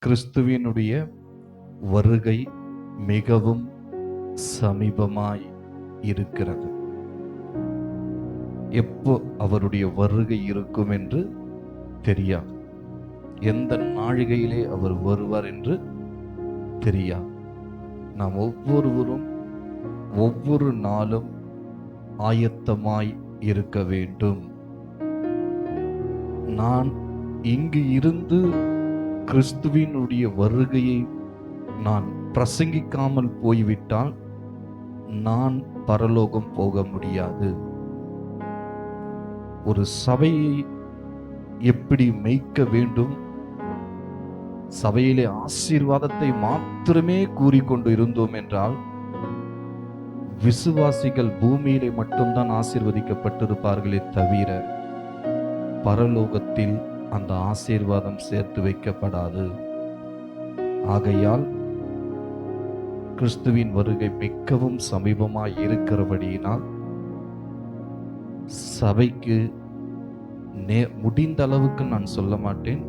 கிறிஸ்துவினுடைய வருகை மிகவும் சமீபமாய் இருக்கிறது. எப்போ அவருடைய வருகை இருக்கும் என்று தெரியாது. எந்த நாழிகையிலே அவர் வருவார் என்று தெரியாது. நாம் ஒவ்வொருவரும் ஒவ்வொரு நாளும் ஆயத்தமாய் இருக்க வேண்டும். நான் இங்கு இருந்து கிறிஸ்துவினுடைய வருகையை நான் பிரசங்கிக்காமல் போய்விட்டால் நான் பரலோகம் போக முடியாது. ஒரு சபையை எப்படி மேய்க்க வேண்டும், சபையிலே ஆசீர்வாதத்தை மாத்திரமே கூறிக்கொண்டு இருந்தோம் என்றால் விசுவாசிகள் பூமியிலே மட்டும்தான் ஆசீர்வதிக்கப்பட்டிருப்பார்களே தவிர பரலோகத்தில் அந்த ஆசீர்வாதம் சேர்த்து வைக்கப்படாது. ஆகையால் கிறிஸ்துவின் வருகை மிகவும் சமீபமாய் இருக்கிறபடியினால் சபைக்கு முடிந்த அளவுக்கு நான் சொல்ல மாட்டேன்,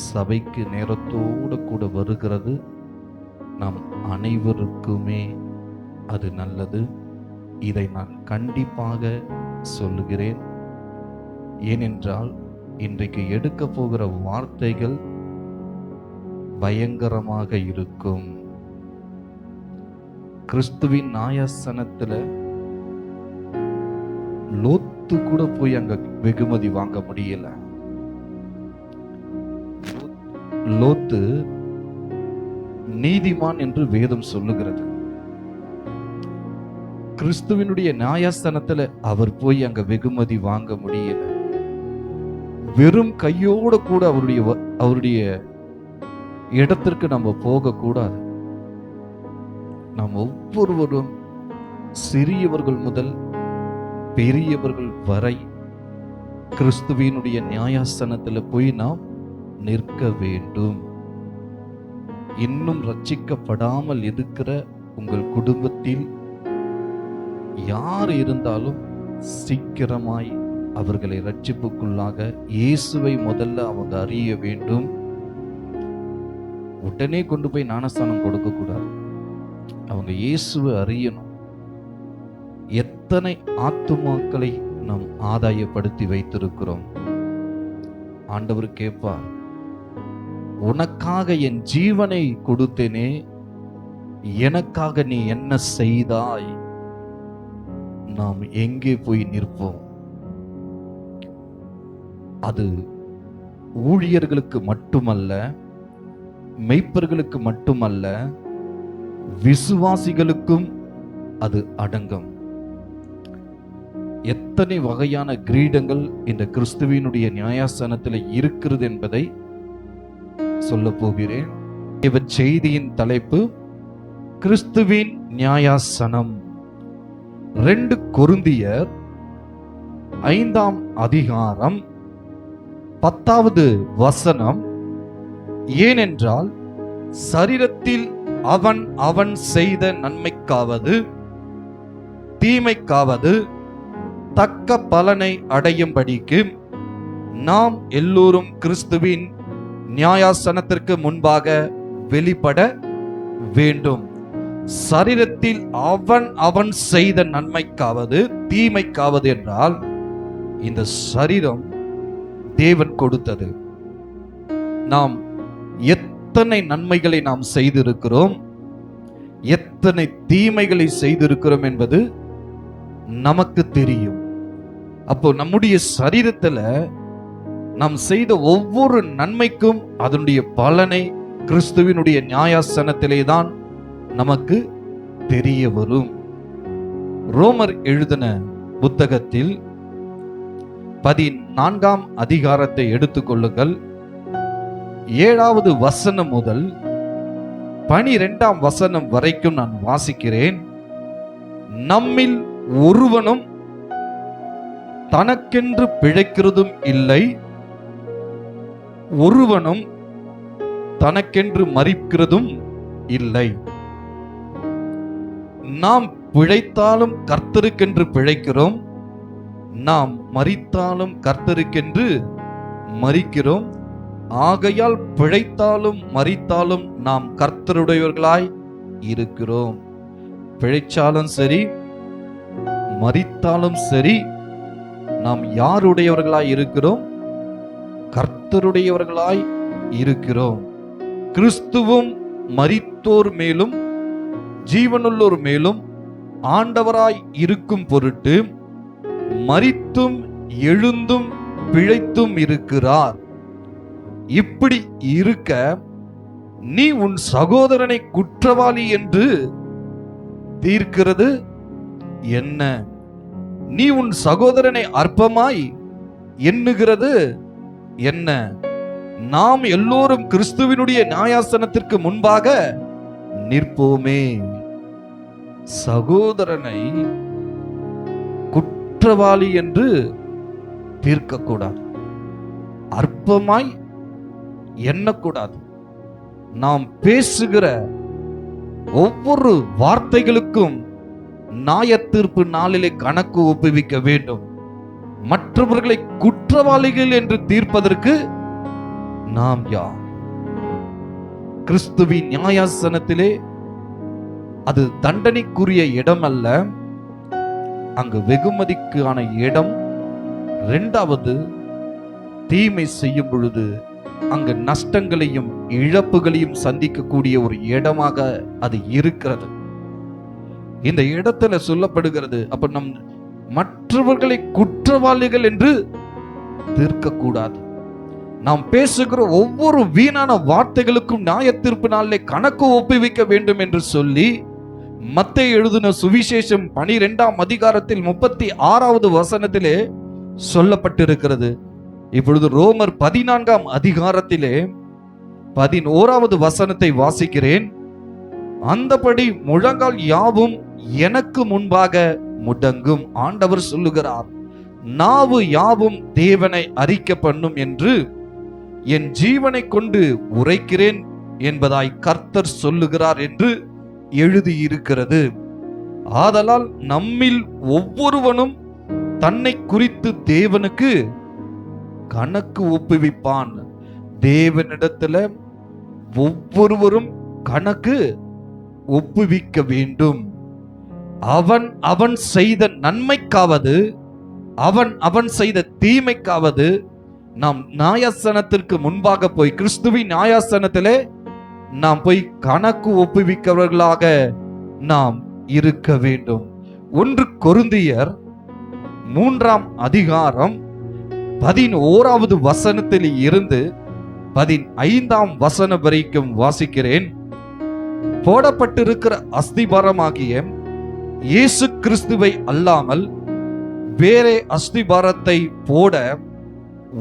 சபைக்கு நேரத்தோடு கூட வருகிறது நம் அனைவருக்குமே அது நல்லது. இதை நான் கண்டிப்பாக சொல்லுகிறேன். ஏனென்றால் இன்றைக்கு எடுக்க போகிற வார்த்தைகள் பயங்கரமாக இருக்கும். கிறிஸ்துவின் நியாயாசனத்துல லோத்து கூட போய் அங்க வெகுமதி வாங்க முடியல. லோத்து நீதிமான் என்று வேதம் சொல்லுகிறது. கிறிஸ்துவினுடைய நியாயாசனத்துல அவர் போய் அங்க வெகுமதி வாங்க முடியல. வெறும் கையோட கூட அவருடைய இடத்திற்கு நம்ம போக கூடாது. நாம் ஒவ்வொருவரும் சிறியவர்கள் முதல் பெரியவர்கள் வரை கிறிஸ்துவினுடைய நியாயாசனத்தில் போய் நாம் நிற்க வேண்டும். இன்னும் ரட்சிக்கப்படாமல் இருக்கிற உங்கள் குடும்பத்தில் யார் இருந்தாலும் சீக்கிரமாய் அவர்களை ரட்சிப்புக்குள்ளாக இயேசுவை முதல்ல அவங்க அறிய வேண்டும். உடனே கொண்டு போய் ஞானஸ்தானம் கொடுக்க கூடாது. அவங்க இயேசுவை அறியணும். எத்தனை ஆத்துமாக்களை நாம் ஆதாயப்படுத்தி வைத்திருக்கிறோம். ஆண்டவர் கேட்பார், உனக்காக என் ஜீவனை கொடுத்தேனே, எனக்காக நீ என்ன செய்தாய்? நாம் எங்கே போய் நிற்போம்? அது ஊழியர்களுக்கு மட்டுமல்ல, மெய்ப்பர்களுக்கு மட்டுமல்ல, விசுவாசிகளுக்கும் அது அடங்கும். எத்தனை வகையான கிரீடங்கள் இந்த கிறிஸ்துவினுடைய நியாயாசனத்தில் இருக்கிறது என்பதை சொல்ல போகிறேன். இவ செய்தியின் தலைப்பு கிறிஸ்துவின் நியாயாசனம். 2 கொரிந்தியர் 5ஆம் அதிகாரம் 10வது வசனம். ஏனென்றால் சரீரத்தில் அவன் அவன் செய்த நன்மைக்காவது தீமைக்காவது தக்க பலனை அடையும்படிக்கு நாம் எல்லோரும் கிறிஸ்துவின் நியாயாசனத்திற்கு முன்பாக வெளிப்பட வேண்டும். சரீரத்தில் அவன் அவன் செய்த நன்மைக்காவது தீமைக்காவது என்றால் இந்த சரீரம் தேவன் கொடுத்தது. நாம் எத்தனை நன்மைகளை நாம் செய்திருக்கிறோம், எத்தனை தீமைகளை செய்திருக்கிறோம் என்பது நமக்கு தெரியும். அப்போ நம்முடைய சரீரத்துல நாம் செய்த ஒவ்வொரு நன்மைக்கும் அதனுடைய பலனை கிறிஸ்துவினுடைய நியாயாசனத்திலே தான் நமக்கு தெரிய வரும். ரோமர் எழுதின புத்தகத்தில் 14ஆம் அதிகாரத்தை எடுத்துக்கொள்ளுங்கள். 7வது வசனம் முதல் 12ஆம் வசனம் வரைக்கும் நான் வாசிக்கிறேன். நம்மில் ஒருவனும் தனக்கென்று பிழைக்கிறதும் இல்லை, ஒருவனும் தனக்கென்று மரிக்கிறதும் இல்லை. நாம் பிழைத்தாலும் கர்த்தருக்கென்று பிழைக்கிறோம், நாம் மரித்தாலும் கர்த்தருக்கென்று மரிக்கிறோம். ஆகையால் பிழைத்தாலும் மரித்தாலும் நாம் கர்த்தருடையவர்களாய் இருக்கிறோம். பிழைச்சாலும் சரி, மரித்தாலும் சரி, நாம் யாருடையவர்களாய் இருக்கிறோம்? கர்த்தருடையவர்களாய் இருக்கிறோம். கிறிஸ்துவும் மரித்தோர் மேலும் ஜீவனுள்ளோர் மேலும் ஆண்டவராய் இருக்கும் பொருட்டு மரித்தும் எழுந்தும் பிழைத்தும் இருக்கிறார். இப்படி இருக்க நீ உன் சகோதரனை குற்றவாளி என்று தீர்க்கிறது என்ன? நீ உன் சகோதரனை அற்பமாய் எண்ணுகிறது என்ன? நாம் எல்லோரும் கிறிஸ்துவினுடைய நியாயாசனத்திற்கு முன்பாக நிற்போமே. சகோதரனை குற்றவாளி என்று தீர்க்கக்கூடாது, அற்பமாய் எண்ணக்கூடாது. நாம் பேசுகிற ஒவ்வொரு வார்த்தைகளுக்கும் நியாயத்தீர்ப்பு நாளிலே கணக்கு ஒப்புவிக்க வேண்டும். மற்றவர்களை குற்றவாளிகள் என்று தீர்ப்பதற்கு நாம் யார்? கிறிஸ்துவின் நியாயாசனத்திலே அது தண்டனைக்குரிய இடம் அல்ல, அங்கு வெகுமதிக்கான இடம். இரண்டாவது, தீமை செய்யும் பொழுது அங்கு நஷ்டங்களையும் இழப்புகளையும் சந்திக்கக்கூடிய ஒரு இடமாக அது இருக்கிறது. இந்த இடத்துல சொல்லப்படுகிறது, அப்ப நம் மற்றவர்களை குற்றவாளிகள் என்று தீர்க்கக்கூடாது. நாம் பேசுகிற ஒவ்வொரு வீணான வார்த்தைகளுக்கும் நியாயத்தீர்ப்பு நாளிலே கணக்கு ஒப்புவிக்க வேண்டும் என்று சொல்லி மத்தேயு எழுதின சுவிசேஷம் 12ஆம் அதிகாரத்தில் 36வது வசனத்திலே சொல்லப்பட்டிருக்கிறது. இப்பொழுது ரோமர் 14ஆம் அதிகாரத்திலே 11வது வசனத்தை வாசிக்கிறேன். அந்தபடி முழங்கால் யாவும் எனக்கு முன்பாக முடங்கும். ஆண்டவர் சொல்லுகிறார், நாவு யாவும் தேவனை அறிக்கை பண்ணும் என்று என் ஜீவனை கொண்டு உரைக்கிறேன் என்பதாய் கர்த்தர் சொல்லுகிறார் என்று எழுதியிருக்கிறது. ஆதலால் நம்மில் ஒவ்வொருவனும் தன்னை குறித்து தேவனுக்கு கணக்கு ஒப்புவிப்பான். தேவனிடத்துல ஒவ்வொருவரும் கணக்கு ஒப்புவிக்க வேண்டும். அவன் அவன் செய்த நன்மைக்காவது அவன் அவன் செய்த தீமைக்காவது நாம் நியாயாசனத்திற்கு முன்பாக போய், கிறிஸ்துவின் நியாயாசனத்திலே நாம் போய் கணக்கு ஒப்புவிக்கிறவர்களாக நாம் இருக்க வேண்டும். 1 கொரிந்தியர் 3ஆம் அதிகாரம் 11வது வசனத்தில் இருந்து 15ஆம் வசனம் வரைக்கும் வாசிக்கிறேன். போடப்பட்டிருக்கிற அஸ்திபாரமாகிய இயேசு கிறிஸ்துவை அல்லாமல் வேறே அஸ்திபாரத்தை போட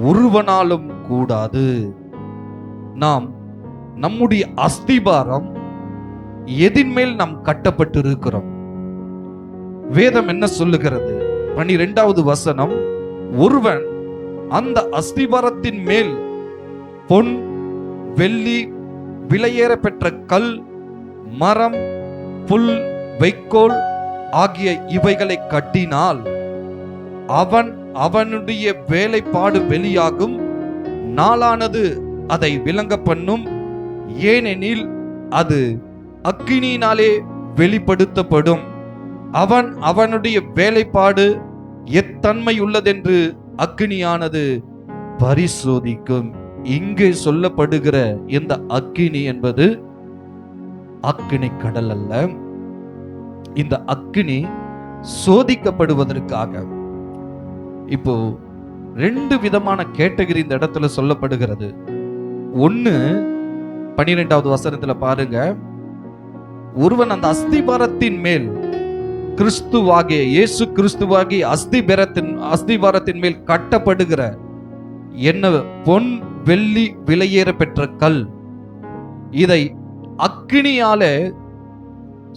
ஒருவனாலும் கூடாது. நாம் நம்முடைய அஸ்திபாரம் எதின் மேல் நாம் கட்டப்பட்டிருக்கிறோம்? வேதம் என்ன சொல்லுகிறது? 12வது வசனம், ஒருவன் அந்த அஸ்திபாரத்தின் மேல் பொன், வெள்ளி, விலையேற பெற்ற கல், மரம், புல், வைக்கோல் ஆகிய இவைகளை கட்டினால் அவன் அவனுடைய வேலைப்பாடு வெளியாகும். நாளானது அதை விளங்க பண்ணும். ஏனெனில் அது அக்கினியினாலே வெளிப்படுத்தப்படும். அவன் அவனுடைய வேலைப்பாடு எத்தன்மை உள்ளதென்று அக்கினியானது பரிசோதிக்கும். இங்கே சொல்லப்படுகிற இந்த அக்கினி என்பது அக்கினி கடல் அல்ல. இந்த அக்கினி சோதிக்கப்படுவதற்காக. இப்போ 2 விதமான கேட்டகரி இந்த இடத்துல சொல்லப்படுகிறது. ஒன்னு 12வது வசனத்துல பாருங்க, ஒருவன் அந்த அஸ்திபாரத்தின் மேல் கிறிஸ்துவாகிய இயேசு கிறிஸ்துவாகிய அஸ்திபாரத்தின் மேல் கட்டப்படுகிற என்ன பொன், வெள்ளி, விலையேற பெற்ற கல், இதை அக்கினியால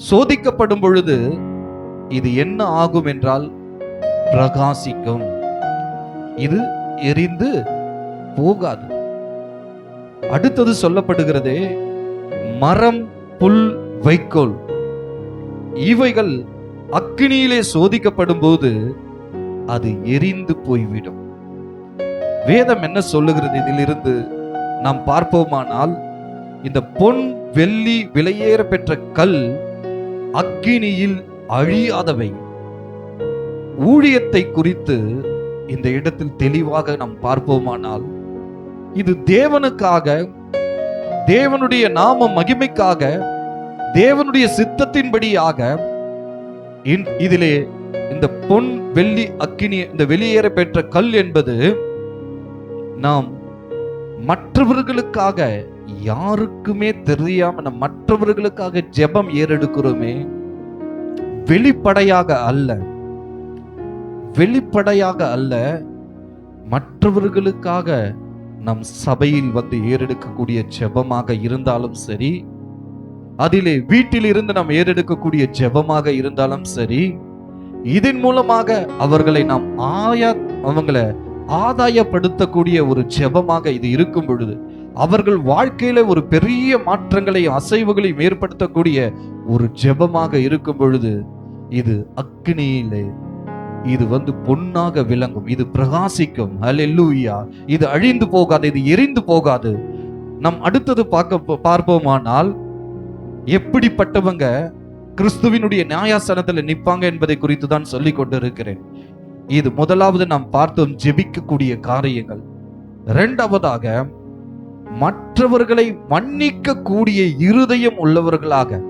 சோதிக்கப்படும் பொழுது இது என்ன ஆகும் என்றால் பிரகாசிக்கும். இது எரிந்து போகாது. அடுத்தது சொல்லப்படுகிறது, மரம், புல், வைக்கோல் இவைகள் அக்கினியிலே சோதிக்கப்படும் போது அது எரிந்து போய்விடும். வேதம் என்ன சொல்லுகிறது? இதிலிருந்து நாம் பார்ப்போமானால் இந்த பொன் வெள்ளி விலையேற பெற்ற கல் அக்கினியில் அழியாதவை. ஊழியத்தை குறித்து இந்த இடத்தில் தெளிவாக நாம் பார்ப்போமானால் இது தேவனுக்காக, தேவனுடைய நாம மகிமைக்காக, தேவனுடைய சித்தத்தின்படியாக இதிலே இந்த பொன் வெள்ளி அக்கினி, இந்த வெளியேற பெற்ற கல் என்பது நாம் மற்றவர்களுக்காக, யாருக்குமே தெரியாம நம் மற்றவர்களுக்காக ஜெபம் ஏறெடுக்கிறோமே, வெளிப்படையாக அல்ல, வெளிப்படையாக அல்ல, மற்றவர்களுக்காக நம் சபையில் வந்து ஏறெடுக்கக்கூடிய ஜெபமாக இருந்தாலும் சரி, அதிலே வீட்டில் இருந்து நாம் ஏறெடுக்கக்கூடிய ஜெபமாக இருந்தாலும் சரி, இதன் மூலமாக அவர்களை நாம் அவங்களை ஆதாயப்படுத்தக்கூடிய ஒரு ஜெபமாக இது இருக்கும் பொழுது, அவர்கள் வாழ்க்கையில ஒரு பெரிய மாற்றங்களை, அசைவுகளையும் ஏற்படுத்தக்கூடிய ஒரு ஜெபமாக இருக்கும் பொழுது, இது அக்கினியிலே இது பொன்னாக விளங்கும், இது பிரகாசிக்கும். ஹல்லேலூயா. இது அழிந்து போகாது, இது எரிந்து போகாது. நாம் அடுத்தது பார்ப்போமானால் எப்படிப்பட்டவங்க கிறிஸ்துவினுடைய நியாயாசனத்தில் நிற்பாங்க என்பதை குறித்து தான் சொல்லிக் கொண்டிருக்கிறேன். இது முதலாவது நாம் பார்த்தோம், ஜெபிக்கக்கூடிய காரியங்கள். இரண்டாவதாக மற்றவர்களை மன்னிக்க கூடிய இருதயம் உள்ளவர்களாக,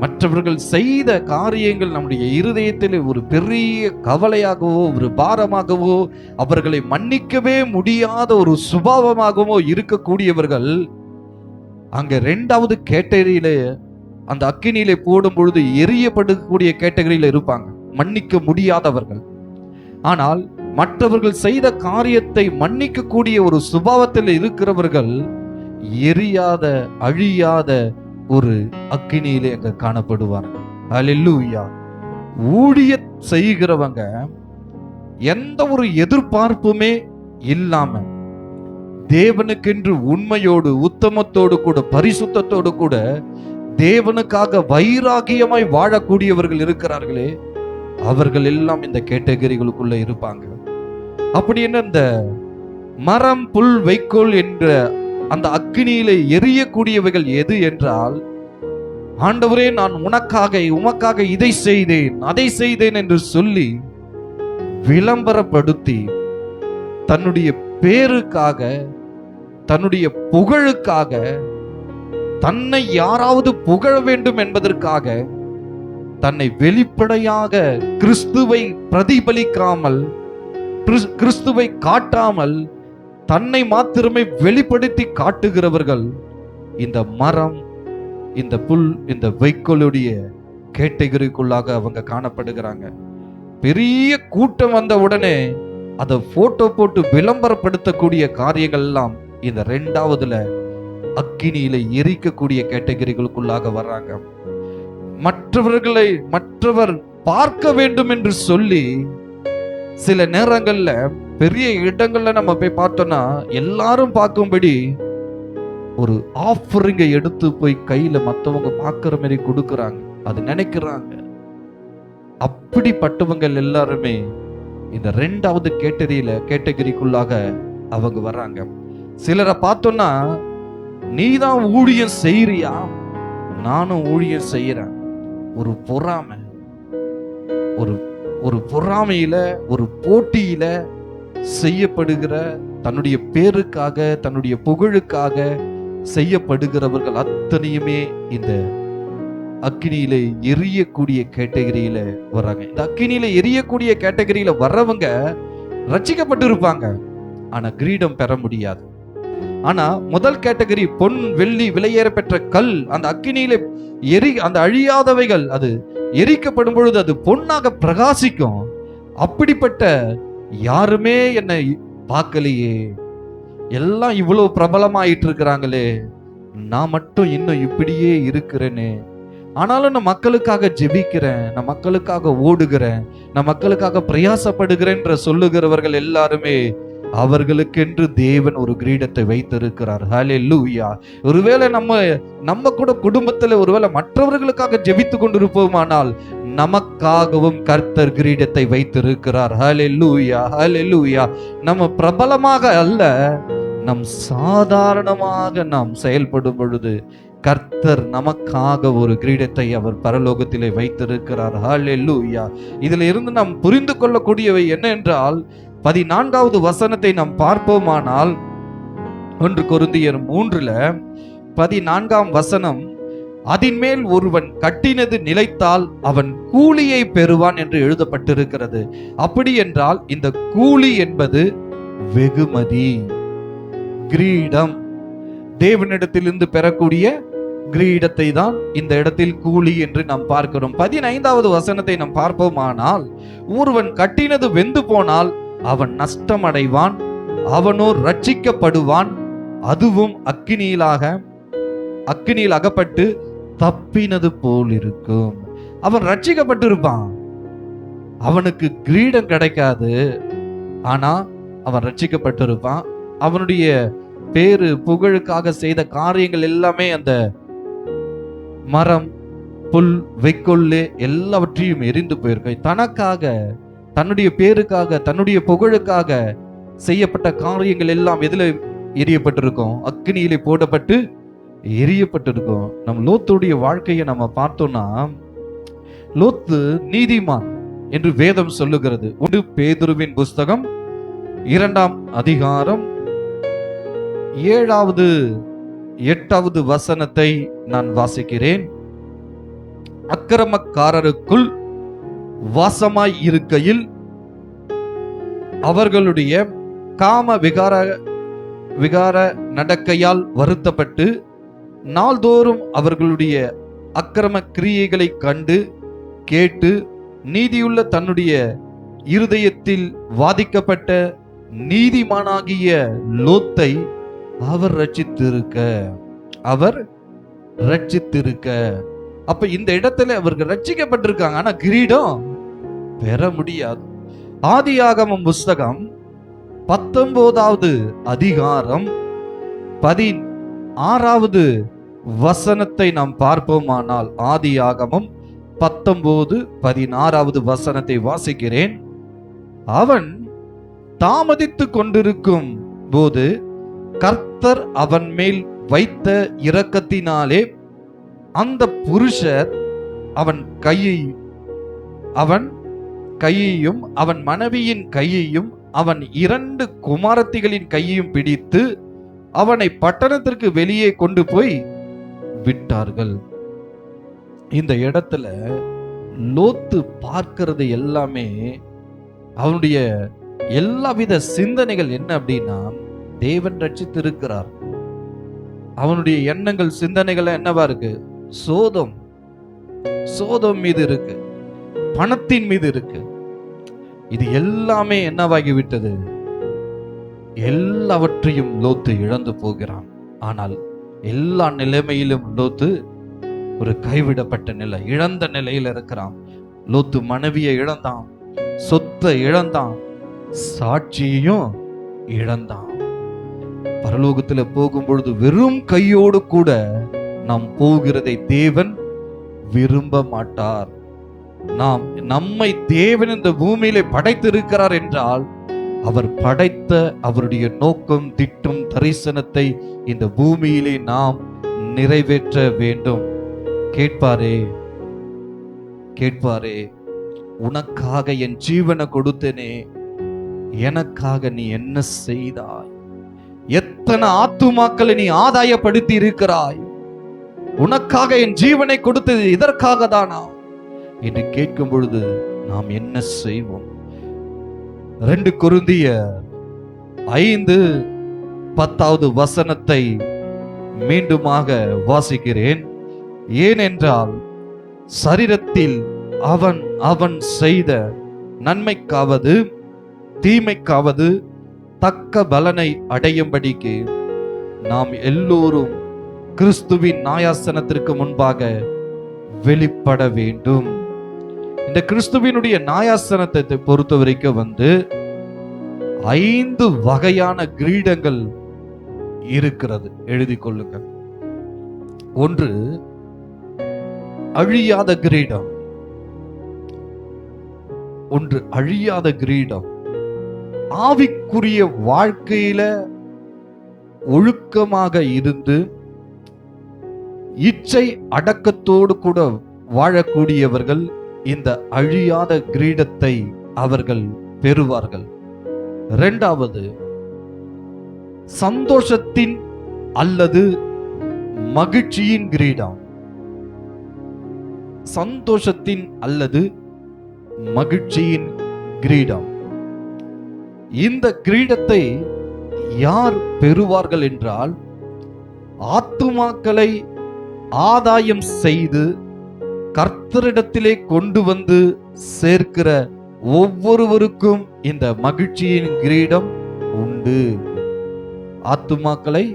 மற்றவர்கள் செய்த காரியங்கள் நம்முடைய இருதயத்தில் ஒரு பெரிய கவலையாகவோ ஒரு பாரமாகவோ அவர்களை மன்னிக்கவே முடியாத ஒரு சுபாவமாகவோ இருக்கக்கூடியவர்கள் அங்க இரண்டாவது கேட்டகரியில, அந்த அக்கினியிலே போடும் பொழுது எரியப்படக்கூடிய கேட்டகரியில இருப்பாங்க, மன்னிக்க முடியாதவர்கள். ஆனால் மற்றவர்கள் செய்த காரியத்தை மன்னிக்க கூடிய ஒரு சுபாவத்தில் இருக்கிறவர்கள் எரியாத, அழியாத ஒரு அக்கினியிலே அங்க காணப்படுவார்கள். ஹல்லேலூயா. ஊழிய செய்கிறவங்க எந்த ஒரு எதிர்பார்ப்புமே இல்லாம தேவனுக்கென்று உண்மையோடு, உத்தமத்தோடு கூட, பரிசுத்தத்தோடு கூட தேவனுக்காக வைராகியமாய் வாழக்கூடியவர்கள் இருக்கிறார்களே, அவர்கள் எல்லாம் இந்த கேட்டகரிகளுக்குள்ள இருப்பாங்க. அப்படி என்ன, இந்த மரம், புல், வைக்கோல் என்ற அந்த அக்கினியிலே எரியக்கூடியவைகள் எது என்றால், ஆண்டவரே நான் உமக்காக இதை செய்தேன், அதை செய்தேன் என்று சொல்லி விளம்பரப்படுத்தி தன்னுடைய பேருக்காக, தன்னுடைய புகழுக்காக, தன்னை யாராவது புகழ வேண்டும் என்பதற்காக தன்னை வெளிப்படையாக கிறிஸ்துவை பிரதிபலிக்காமல், கிறிஸ்துவை காட்டாமல் தன்னை மாத்திரமே வெளிப்படுத்தி காட்டுகிறவர்கள் இந்த மரம், இந்த புல், இந்த வைக்கோலுடைய கேட்டகரிக்குள்ளாக அவங்க காணப்படுகிறாங்க. பெரிய கூட்டம் வந்த உடனே அதை போட்டோ போட்டு விளம்பரப்படுத்தக்கூடிய காரியங்கள் எல்லாம் இந்த இரண்டாவதுல அக்கினியில எரிக்கக்கூடிய கேட்டகரிகளுக்குள்ளாக வர்றாங்க. மற்றவர் பார்க்க வேண்டும் என்று சொல்லி சில நேரங்கள்ல பெரிய இடங்கள்ல நம்ம போய் பார்த்தோம்னா எல்லாரும் பார்க்கும்படி ஒரு ஆஃபரிங்கை எடுத்து போய் கையில மற்றவங்க பார்க்கிற மாதிரி கொடுக்கறாங்க, அது நினைக்கிறாங்க. அப்படிப்பட்டவங்க எல்லாருமே இந்த இரண்டாவது கேட்டகரிக்குள்ளாக அவங்க வர்றாங்க. சிலரை பார்த்தோம்னா, நீதான் ஊழியம் செய்யறியா, நானும் ஊழியம் செய்யறேன், ஒரு பொறாமை, ஒரு பொறாமையில, ஒரு போட்டியில செய்யப்படுகிற, தன்னுடைய பேருக்காக, தன்னுடைய புகழுக்காக செய்யப்படுகிறவர்கள் அத்தனையுமே இந்த அக்கினியில எரியக்கூடிய கேட்டகரியில வர்றாங்க. இந்த அக்கினியில எரியக்கூடிய கேட்டகரியில வர்றவங்க ரட்சிக்கப்பட்டு இருப்பாங்க, ஆனா கிரீடம் பெற முடியாது. ஆனா முதல் கேட்டகரி பொன், வெள்ளி, விலையேற பெற்ற கல், அந்த அக்கினியில அந்த அழியாதவைகள், அது எரிக்கப்படும் பொழுது அது பொன்னாக பிரகாசிக்கும். அப்படிப்பட்ட யாருமே என்னை பார்க்கலையே, எல்லாம் இவ்வளவு பிரபலமாயிட்டு இருக்கிறாங்களே, நான் மட்டும் இன்னும் இப்படியே இருக்கிறேனே, ஆனாலும் நான் மக்களுக்காக ஜெபிக்கிறேன், நான் மக்களுக்காக ஓடுகிறேன், நான் மக்களுக்காக பிரயாசப்படுகிறேன் சொல்லுகிறவர்கள் எல்லாருமே அவர்களுக்கென்று தேவன் ஒரு கிரீடத்தை வைத்திருக்கிறார். ஹல்லேலூயா. ஒருவேளை நம்ம கூட குடும்பத்துல ஒருவேளை மற்றவர்களுக்காக ஜெபித்து கொண்டிருப்போமானால் நமக்காகவும் கர்த்தர் கிரீடத்தை வைத்திருக்கிறார். ஹல்லேலூயா, ஹல்லேலூயா. நம்ம பிரபலமாக அல்ல, நம் சாதாரணமாக நாம் செயல்படும் பொழுது கர்த்தர் நமக்காக ஒரு கிரீடத்தை அவர் பரலோகத்திலே வைத்திருக்கிறார். ஹல்லேலூயா. இதுல இருந்து நாம் புரிந்து கொள்ளக்கூடியவை என்ன என்றால், 14வது வசனத்தை நாம் பார்ப்போமானால் 1 கொரிந்தியர் 3:14 வசனம், அதின்மேல் ஒருவன் கட்டினது நிலைத்தால் அவன் கூலியை பெறுவான் என்று எழுதப்பட்டிருக்கிறது. அப்படி என்றால் இந்த கூலி என்பது வெகுமதி, கிரீடம், தேவனிடத்திலிருந்து பெறக்கூடிய கிரீடத்தை தான் இந்த இடத்தில் கூலி என்று நாம் பார்க்கிறோம். 15வது வசனத்தை நாம் பார்ப்போமானால், ஒருவன் கட்டினது வெந்து போனால் அவன் நஷ்டம் அடைவான், அவனோ ரட்சிக்கப்படுவான், அதுவும் அக்கினியில் அகப்பட்டு தப்பினது போல் இருக்கும். அவன் ரட்சிக்கப்பட்டிருப்பான், அவனுக்கு கிரீடம் கிடைக்காது, ஆனா அவன் ரட்சிக்கப்பட்டிருப்பான். அவனுடைய பேரு புகழுக்காக செய்த காரியங்கள் எல்லாமே அந்த மரம், புல், வைக்கோல் எல்லாவற்றையும் எரிந்து போயிருக்க. தனக்காக, தன்னுடைய பேருக்காக, தன்னுடைய புகழுக்காக செய்யப்பட்ட காரியங்கள் எல்லாம் எதுல எரியப்பட்டிருக்கும்? அக்னியிலே போடப்பட்டு எரியப்பட்டிருக்கும். நம் லோத்துடைய வாழ்க்கையை நம்ம பார்த்தோம்னா, லோத்து நீதிமான் என்று வேதம் சொல்லுகிறது. 1 பேதுருவின் புஸ்தகம் 2ஆம் அதிகாரம் 7வது 8வது வசனத்தை நான் வாசிக்கிறேன். அக்கிரமக்காரருக்குள் வாசமாய் இருக்கையில் அவர்களுடைய காம விகார நடக்கையால் வருத்தப்பட்டு நாள்தோறும் அவர்களுடைய அக்கிரம கிரியைகளை கண்டு கேட்டு நீதியுள்ள தன்னுடைய இருதயத்தில் வாதிக்கப்பட்ட நீதிமானாகிய லோத்தை அவர் ரட்சித்திருக்க. அப்ப இந்த இடத்துல அவர்கள் ரட்சிக்கப்பட்டிருக்காங்க, ஆனா கிரீடம் பெற முடியாது. ஆதியாகமம் புஸ்தகம் 19வது அதிகாரம் 16வது வசனத்தை நாம் பார்ப்போமானால், ஆதியாகமம் 19:16வது வசனத்தை வாசிக்கிறேன். அவன் தாமதித்து கொண்டிருக்கும் போது கர்த்தர் அவன் மேல் வைத்த இரக்கத்தினாலே அந்த புருஷர் அவன் கையையும் அவன் மனைவியின் கையையும் அவன் 2 குமாரத்திகளின் கையையும் பிடித்து அவனை பட்டணத்திற்கு வெளியே கொண்டு போய் விட்டார்கள். இந்த இடத்துல லோத்து பார்க்கிறது எல்லாமே, அவனுடைய எல்லாவித சிந்தனைகள் என்ன அப்படின்னா, தேவன் ரட்சித்திருக்கிறார். அவனுடைய எண்ணங்கள், சிந்தனைகள் என்னவா இருக்கு? சோதம் மீது இருக்கு, பணத்தின் மீது இருக்கு. இது எல்லாமே என்னவாகி விட்டது? எல்லாவற்றையும் லோத்து இழந்து போகிறான். ஆனால் எல்லா நிலைமையிலும் லோத்து ஒரு கைவிடப்பட்ட நிலை, இழந்த நிலையில் இருக்கிறான். லோத்து மனைவியை இழந்தான், சொத்தை இழந்தான், சாட்சியையும் இழந்தான். பரலோகத்துல போகும் பொழுது வெறும் கையோடு கூட நாம் போகிறதை தேவன் விரும்ப மாட்டார். நம்மை தேவன் இந்த பூமியிலே படைத்திருக்கிறார் என்றால், அவர் படைத்த அவருடைய நோக்கம், திட்டம், தரிசனத்தை இந்த பூமியிலே நாம் நிறைவேற்ற வேண்டும். கேட்பாரே, உனக்காக என் ஜீவனை கொடுத்தேனே, எனக்காக நீ என்ன செய்தாய்? எத்தனை ஆத்துமாக்களை நீ ஆதாயப்படுத்தி இருக்கிறாய்? உனக்காக என் ஜீவனை கொடுத்தது இதற்காக தானா என்று கேட்கும் பொழுது நாம் என்ன செய்வோம்? 2 கொரிந்தியர் 5:10வது வசனத்தை மீண்டுமாக வாசிக்கிறேன். ஏனென்றால் சரீரத்தில் அவன் செய்த நன்மைக்காவது தீமைக்காவது தக்க பலனை அடையும்படிக்கு நாம் எல்லோரும் கிறிஸ்துவின் நியாயாசனத்திற்கு முன்பாக வெளிப்பட வேண்டும். இந்த கிறிஸ்துவினுடைய நியாயாசனத்தை பொறுத்த வரைக்கும் 5 வகையான கிரீடங்கள் இருக்கிறது. எழுதி கொள்ளுங்கள். 1 அழியாத கிரீடம். ஆவிக்குரிய வாழ்க்கையில ஒழுக்கமாக இருந்து இச்சை அடக்கத்தோடு கூட வாழக்கூடியவர்கள் இந்த அழியாத கிரீடத்தை அவர்கள் பெறுவார்கள். இரண்டாவது, சந்தோஷத்தின் அல்லது மகிழ்ச்சியின் கிரீடம். சந்தோஷத்தின் அல்லது மகிழ்ச்சியின் கிரீடம். இந்த கிரீடத்தை யார் பெறுவார்கள் என்றால், ஆத்துமாக்களை ஆதாயம் செய்து கர்த்தரிடத்திலே கொண்டு வந்து சேர்க்கிற ஒவ்வொருவருக்கும் இந்த மகிழ்ச்சியின் கிரீடம் உண்டு. ஆத்துமாக்களை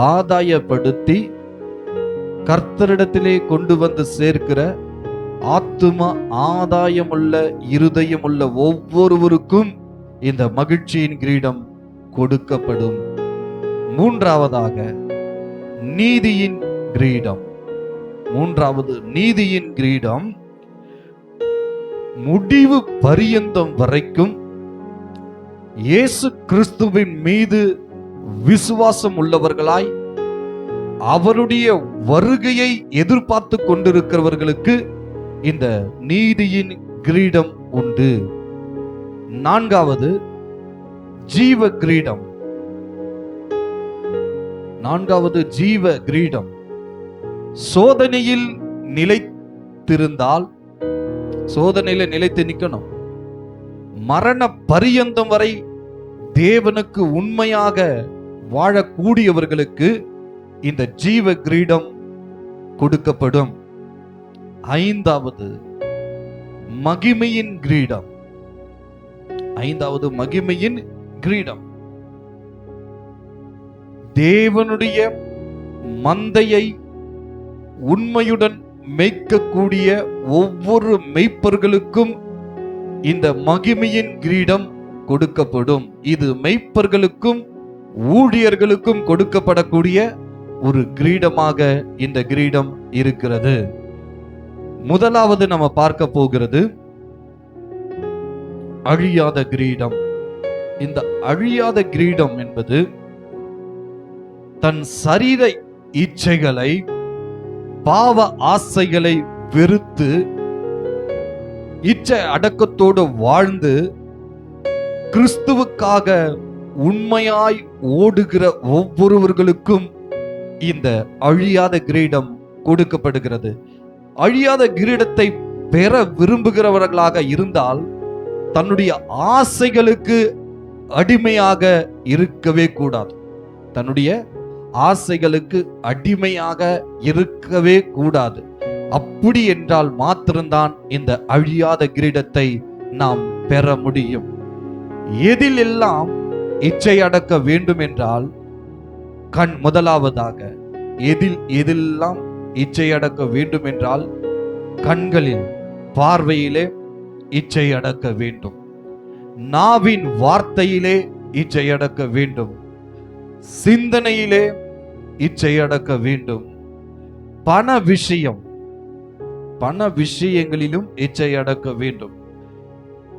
ஆதாயப்படுத்தி கர்த்தரிடத்திலே கொண்டு வந்து சேர்க்கிற ஆத்துமா ஆதாயமுள்ள இருதயமுள்ள ஒவ்வொருவருக்கும் இந்த மகிழ்ச்சியின் கிரீடம் கொடுக்கப்படும். மூன்றாவதாக, நீதியின் கிரீடம். மூன்றாவது, நீதியின் கிரீடம் முடிவு பரியந்தம் வரைக்கும் இயேசு கிறிஸ்துவின் மீது விசுவாசம் உள்ளவர்களாய் அவருடைய வருகையை எதிர்பார்த்து கொண்டிருக்கிறவர்களுக்கு இந்த நீதியின் கிரீடம் உண்டு. நான்காவது, ஜீவ கிரீடம். நான்காவது, ஜீவ கிரீடம். சோதனையில் நிலைத்திருந்தால், சோதனையில நிலைத்து நிற்கணும், மரண பரியந்தம் வரை தேவனுக்கு உண்மையாக வாழக்கூடியவர்களுக்கு இந்த ஜீவ கிரீடம் கொடுக்கப்படும். ஐந்தாவது, மகிமையின் கிரீடம். ஐந்தாவது, மகிமையின் கிரீடம். தேவனுடைய மந்தையை உண்மையுடன் மேய்க்கக்கூடிய ஒவ்வொரு மெய்ப்பர்களுக்கும் இந்த மகிமையின் கிரீடம் கொடுக்கப்படும். இது மெய்ப்பர்களுக்கும் ஊழியர்களுக்கும் கொடுக்கப்படக்கூடிய ஒரு கிரீடமாக இந்த கிரீடம் இருக்கிறது. முதலாவது நம்ம பார்க்க போகிறது அழியாத கிரீடம். இந்த அழியாத கிரீடம் என்பது தன் சரீர இச்சைகளை, பாவ ஆசைகளை வெறுத்து இச்சை அடக்கத்தோடு வாழ்ந்து கிறிஸ்துவுக்காக உண்மையாய் ஓடுகிற ஒவ்வொருவர்களுக்கும் இந்த அழியாத கிரீடம் கொடுக்கப்படுகிறது. அழியாத கிரீடத்தை பெற விரும்புகிறவர்களாக இருந்தால் தன்னுடைய ஆசைகளுக்கு அடிமையாக இருக்கவே கூடாது. தன்னுடைய ஆசைகளுக்கு அடிமையாக இருக்கவே கூடாது. அப்படி என்றால் மாத்திரம்தான் இந்த அழியாத கிரீடத்தை நாம் பெற முடியும். எதில் எல்லாம் இச்சை அடக்க வேண்டும் என்றால், முதலாவதாக எதெல்லாம் இச்சை அடக்க வேண்டும் என்றால், கண்களில், பார்வையிலே இச்சை அடக்க வேண்டும். நாவின் வார்த்தையிலே இச்சை அடக்க வேண்டும். சிந்தனையிலே இச்சை அடக்க வேண்டும். பண விஷயங்களிலும் இச்சை அடக்க வேண்டும்.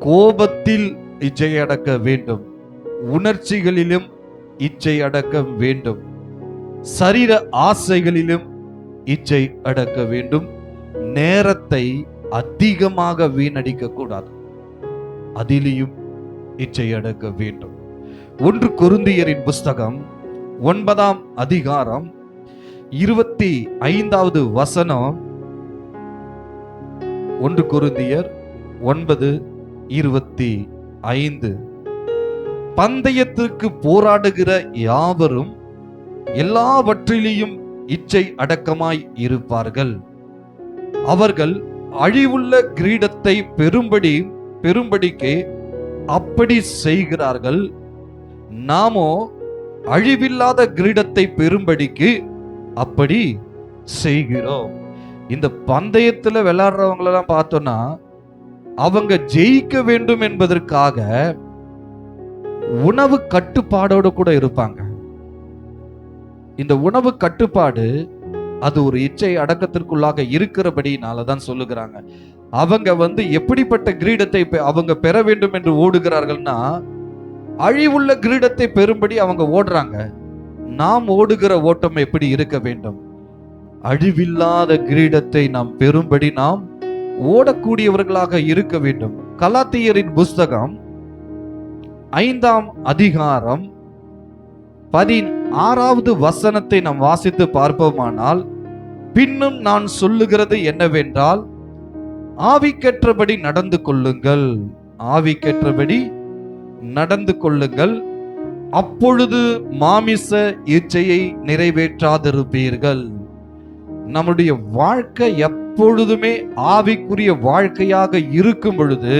கோபத்தில் இச்சை அடக்க வேண்டும். உணர்ச்சிகளிலும் இச்சை அடக்க வேண்டும். சரீர ஆசைகளிலும் இச்சை அடக்க வேண்டும். நேரத்தை அதிகமாக வீணடிக்க கூடாது, அதிலேயும் இச்சை அடக்க வேண்டும். 1 கொரிந்தியரின் புஸ்தகம் 9ஆம் அதிகாரம் 25வது வசனம். 1 கொரிந்தியர் 9:25. பந்தயத்திற்கு போராடுகிற யாவரும் எல்லாவற்றிலேயும் இச்சை அடக்கமாய் இருப்பார்கள். அவர்கள் அழிவுள்ள கிரீடத்தை பெரும்படிக்கு அப்படி செய்கிறார்கள். நாமோ அழிவில்லாத கிரீடத்தை பெரும்படிக்கு அப்படி செய்கிறோம். இந்த பந்தயத்துல விளையாடுறவங்களெல்லாம் பார்த்தோம்னா அவங்க ஜெயிக்க வேண்டும் என்பதற்காக உணவு கட்டுப்பாடோடு கூட இருப்பாங்க. இந்த உணவு கட்டுப்பாடு அது ஒரு இச்சை அடக்கத்திற்குள்ளாக இருக்கிறபடினாலதான் சொல்லுகிறாங்க. அவங்க எப்படிப்பட்ட கிரீடத்தை அவங்க பெற வேண்டும் என்று ஓடுகிறார்கள்னா, அழிவுள்ள கிரீடத்தை பெறும்படி அவங்க ஓடுறாங்க. நாம் ஓடுகிற ஓட்டம் எப்படி இருக்க வேண்டும்? அழிவில்லாத கிரீடத்தை நாம் பெறும்படி நாம் ஓடக்கூடியவர்களாக இருக்க வேண்டும். கலாத்தியரின் புஸ்தகம் 5ஆம் அதிகாரம் 16வது வசனத்தை நாம் வாசித்து பார்ப்போமானால், பின்னும் நான் சொல்லுகிறது என்னவென்றால், ஆவிக்கேற்றபடி நடந்து கொள்ளுங்கள், ஆவிக்கேற்றபடி நடந்து கொள்ளுங்கள், அப்பொழுது மாமிச இச்சையை நிறைவேற்றாதிருப்பீர்கள். நம்முடைய வாழ்க்கை எப்பொழுதுமே ஆவிக்குரிய வாழ்க்கையாக இருக்கும் பொழுது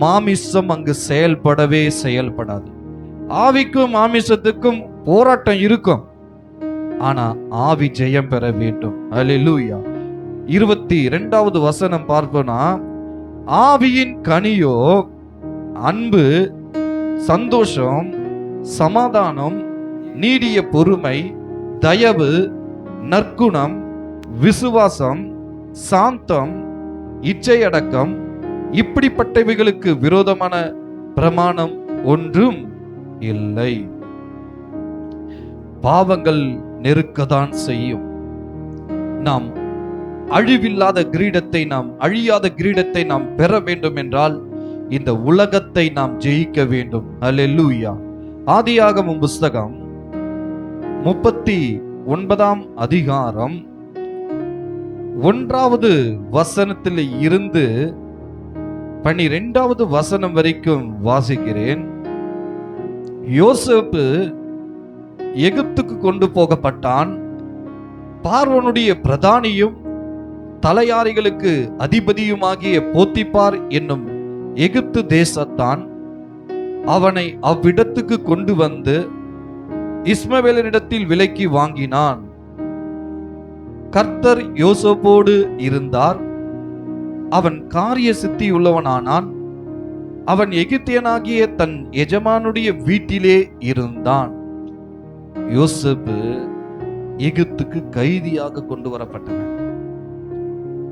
மாமிசம் அங்கு செயல்படாது. ஆவிக்கும் மாமிசத்துக்கும் போராட்டம் இருக்கும், ஆனா ஆவி ஜெயம் பெற வேண்டும். அல்லேலூயா. 22வது வசனம் பார்ப்போனா, ஆவியின் கனியோ அன்பு, சந்தோஷம், சமாதானம், நீடிய பொறுமை, தயவு, நற்குணம், விசுவாசம், சாந்தம், இச்சையடக்கம், இப்படிப்பட்டவைகளுக்கு விரோதமான பிரமாணம் ஒன்றும் இல்லை. பாவங்கள் நெருக்கத்தான் செய்யும். நாம் அழிவில்லாத கிரீடத்தை, நாம் அழியாத கிரீடத்தை நாம் பெற வேண்டும் என்றால் இந்த உலகத்தை நாம் ஜெயிக்க வேண்டும். அல்லேலூயா. ஆதியாகமம் புஸ்தகம் 39ஆம் அதிகாரம் 1வது வசனத்தில் இருந்து 12வது வசனம் வரைக்கும் வாசிக்கிறேன். யோசேப்பு எகிப்துக்கு கொண்டு போகப்பட்டான். பார்வோனுடைய பிரதானியும் தலையாரிகளுக்கு அதிபதியுமாகிய போத்திபார் என்னும் எகிப்து தேசத்தான் அவனை அவ்விடத்துக்கு கொண்டு வந்து இஸ்மவேலினிடத்தில் விலைக்கு வாங்கினான். கர்த்தர் யோசேப்போடு இருந்தார். அவன் காரிய சித்தியுள்ளவனானான். அவன் எகிப்தியனாகிய தன் எஜமானுடைய வீட்டிலே இருந்தான். யோசேப்பு எகிப்துக்கு கைதியாக கொண்டு வரப்பட்டவன்.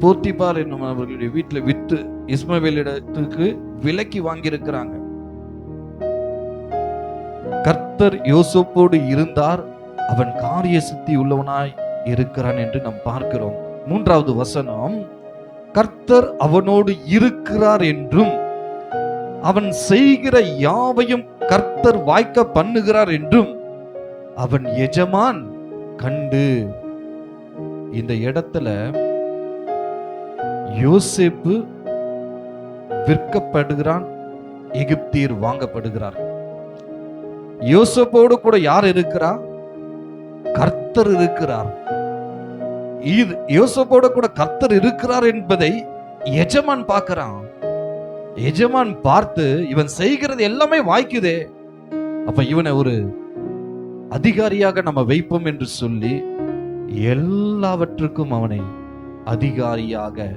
போத்திபார் என்னும் அவர்களுடைய வீட்டில் விட்டு இஸ்மவேலிடத்துக்கு விலைக்கு வாங்கியிருக்கிறாங்க. கர்த்தர் யோசேப்போடு இருந்தார். அவன் காரிய சித்தி உள்ளவனாய் இருக்கிறான் என்று நாம் பார்க்கிறோம். 3வது வசனம், கர்த்தர் அவனோடு இருக்கிறார் என்றும் அவன் செய்கிற யாவையும் கர்த்தர் வாய்க்க பண்ணுகிறார் என்றும் அவன் எஜமான் கண்டு. இந்த இடத்துல யோசேப்பு விற்கப்படுகிறான், எகிப்தியர் வாங்கப்படுகிறார். யோசேப்போடு கூட யார் இருக்கிறார்? கர்த்தர் இருக்கிறார். யோசேப்போடு கூட கர்த்தர் இருக்கிறார் என்பதை எஜமான் பார்க்கிறான். எஜமான் பார்த்து, இவன் செய்கிறது எல்லாமே வாய்க்குதே, அப்ப இவனை ஒரு அதிகாரியாக நம்ம வைப்போம் என்று சொல்லி எல்லாவற்றுக்கும் அவனை அதிகாரியாக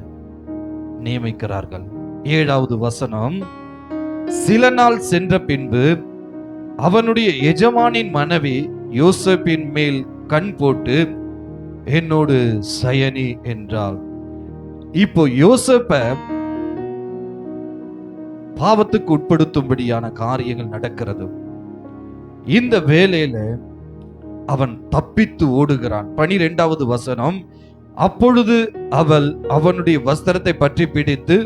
நியமிக்கிறார்கள். 7வது வசனம், சில நாள் சென்ற பின்பு அவனுடைய எஜமானின் மனைவி யோசேப்பின் மேல் கண் போட்டு, என்னோடு சயனி என்றாள். இப்போ யோசேப்ப பாவத்துக்கு உட்படுத்தும்படியான காரியங்கள் நடக்கிறது. இந்த வேளையில அவன் தப்பித்து ஓடுகிறான். 12வது வசனம், அப்பொழுது அவள் அவனுடைய வஸ்திரத்தை பற்றி பிடித்து,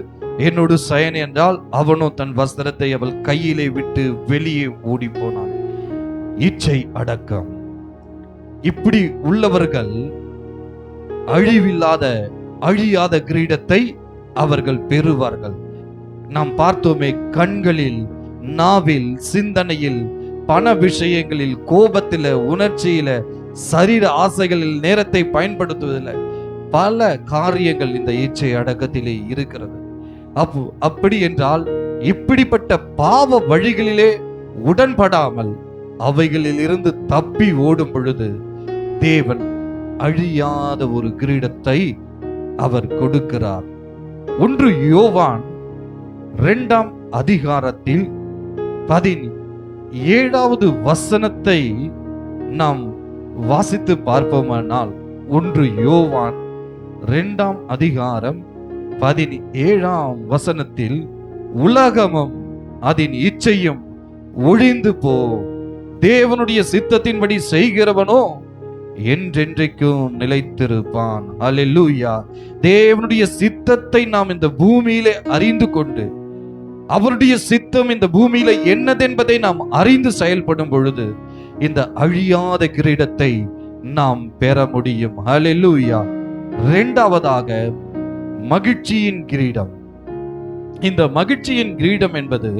என்னோடு சயனி என்றால், அவனோ தன் வஸ்திரத்தை அவள் கையிலே விட்டு வெளியே ஓடி போனான். இச்சை அடக்கம். இப்படி உள்ளவர்கள் அழியாத கிரீடத்தை அவர்கள் பெறுவார்கள். நாம் பார்த்தோமே, கண்களில், நாவில், சிந்தனையில், பண விஷயங்களில், கோபத்தில, உணர்ச்சியில, சரீர ஆசைகளில் நேரத்தை பயன்படுத்துவதில் பல காரியங்கள் இந்த இச்சை அடக்கத்திலே இருக்கிறது. அப்படி என்றால் இப்படிப்பட்ட பாவ வழிகளிலே உடன்படாமல் அவைகளில் இருந்து தப்பி ஓடும் பொழுது தேவன் அழியாத ஒரு கிரீடத்தை அவர் கொடுக்கிறார். 1 யோவான் 2ஆம் அதிகாரத்தில் 17வது வசனத்தை நாம் வாசித்து பார்ப்போமானால், 1 யோவான் 2ஆம் அதிகாரம் 17ஆம் வசனத்தில், உலகமும் அதன் இச்சையும் ஒழிந்து போ, தேவனுடைய சித்தத்தின்படி செய்கிறவனோ என்றென்றைக்கும் நிலைத்திருப்பான். அல்லேலூயா. தேவனுடைய சித்தத்தை நாம் இந்த பூமியிலே அறிந்து கொண்டு, அவருடைய சித்தம் இந்த பூமியில என்னதென்பதை நாம் அறிந்து செயல்படும் பொழுது இந்த அழியாத கிரீடத்தை நாம் பெற முடியும். அல்லேலூயா. இரண்டாவதாக மகிழ்ச்சியின் கிரீடம். இந்த மகிழ்ச்சியின் கிரீடம் என்பது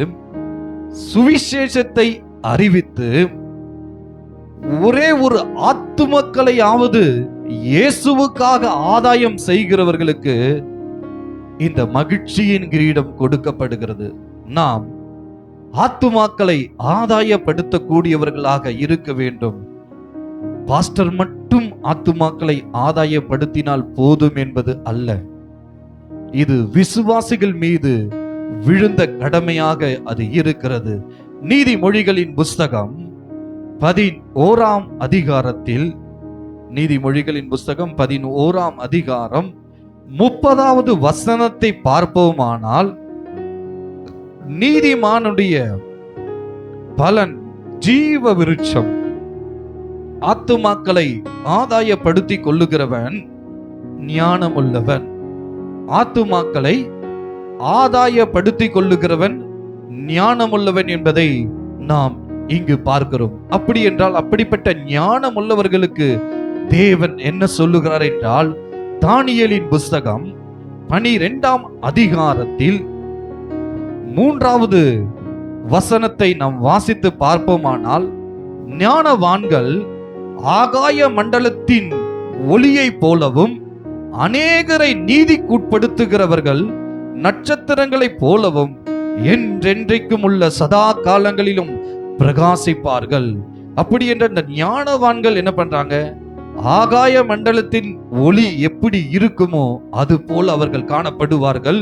சுவிசேஷத்தை அறிவித்து ஒரே ஒரு ஆத்துமக்களையாவது இயேசுவுக்காக ஆதாயம் செய்கிறவர்களுக்கு இந்த மகிழ்ச்சியின் கிரீடம் கொடுக்கப்படுகிறது. நாம் ஆத்துமாக்களை ஆதாயப்படுத்தக்கூடியவர்களாக இருக்க வேண்டும். பாஸ்டர் மட்டும் ஆத்துமாக்களை ஆதாயப்படுத்தினால் போதும் என்பது அல்ல. இது விசுவாசிகள் மீது விழுந்த கடமையாக அது இருக்கிறது. நீதிமொழிகளின் புஸ்தகம் 11ஆம் அதிகாரத்தில், நீதிமொழிகளின் புஸ்தகம் 11ஆம் அதிகாரம் 30வது வசனத்தை பார்ப்போமானால், நீதிமானுடைய பலன் ஜீவ விருட்சம். ஆத்துமாக்களை ஆதாயப்படுத்தி கொள்ளுகிறவன் ஞானமுள்ளவன். ஆத்துமாக்களை ஆதாயப்படுத்தி கொள்ளுகிறவன் ஞானமுள்ளவன் என்பதை நாம் இங்கு பார்க்கிறோம். அப்படி என்றால் அப்படிப்பட்ட ஞானமுள்ளவர்களுக்கு தேவன் என்ன சொல்லுகிறார் என்றால், தானியேலின் புஸ்தகம் 12ஆம் அதிகாரத்தில் 3வது வசனத்தை நாம் வாசித்து பார்ப்போமானால், ஞானவான்கள் ஆகாய மண்டலத்தின் ஒளியை போலவும் அநேகரை நீதிக்குட்படுத்துகிறவர்கள் நட்சத்திரங்களைப் போலவும் என்றென்றைக்கும் உள்ள சதா காலங்களிலும் பிரகாசிப்பார்கள். அப்படி என்ற இந்த ஞானவான்கள் என்ன பண்றாங்க? ஆகாய மண்டலத்தின் ஒளி எப்படி இருக்குமோ அது போல் அவர்கள் காணப்படுவார்கள்.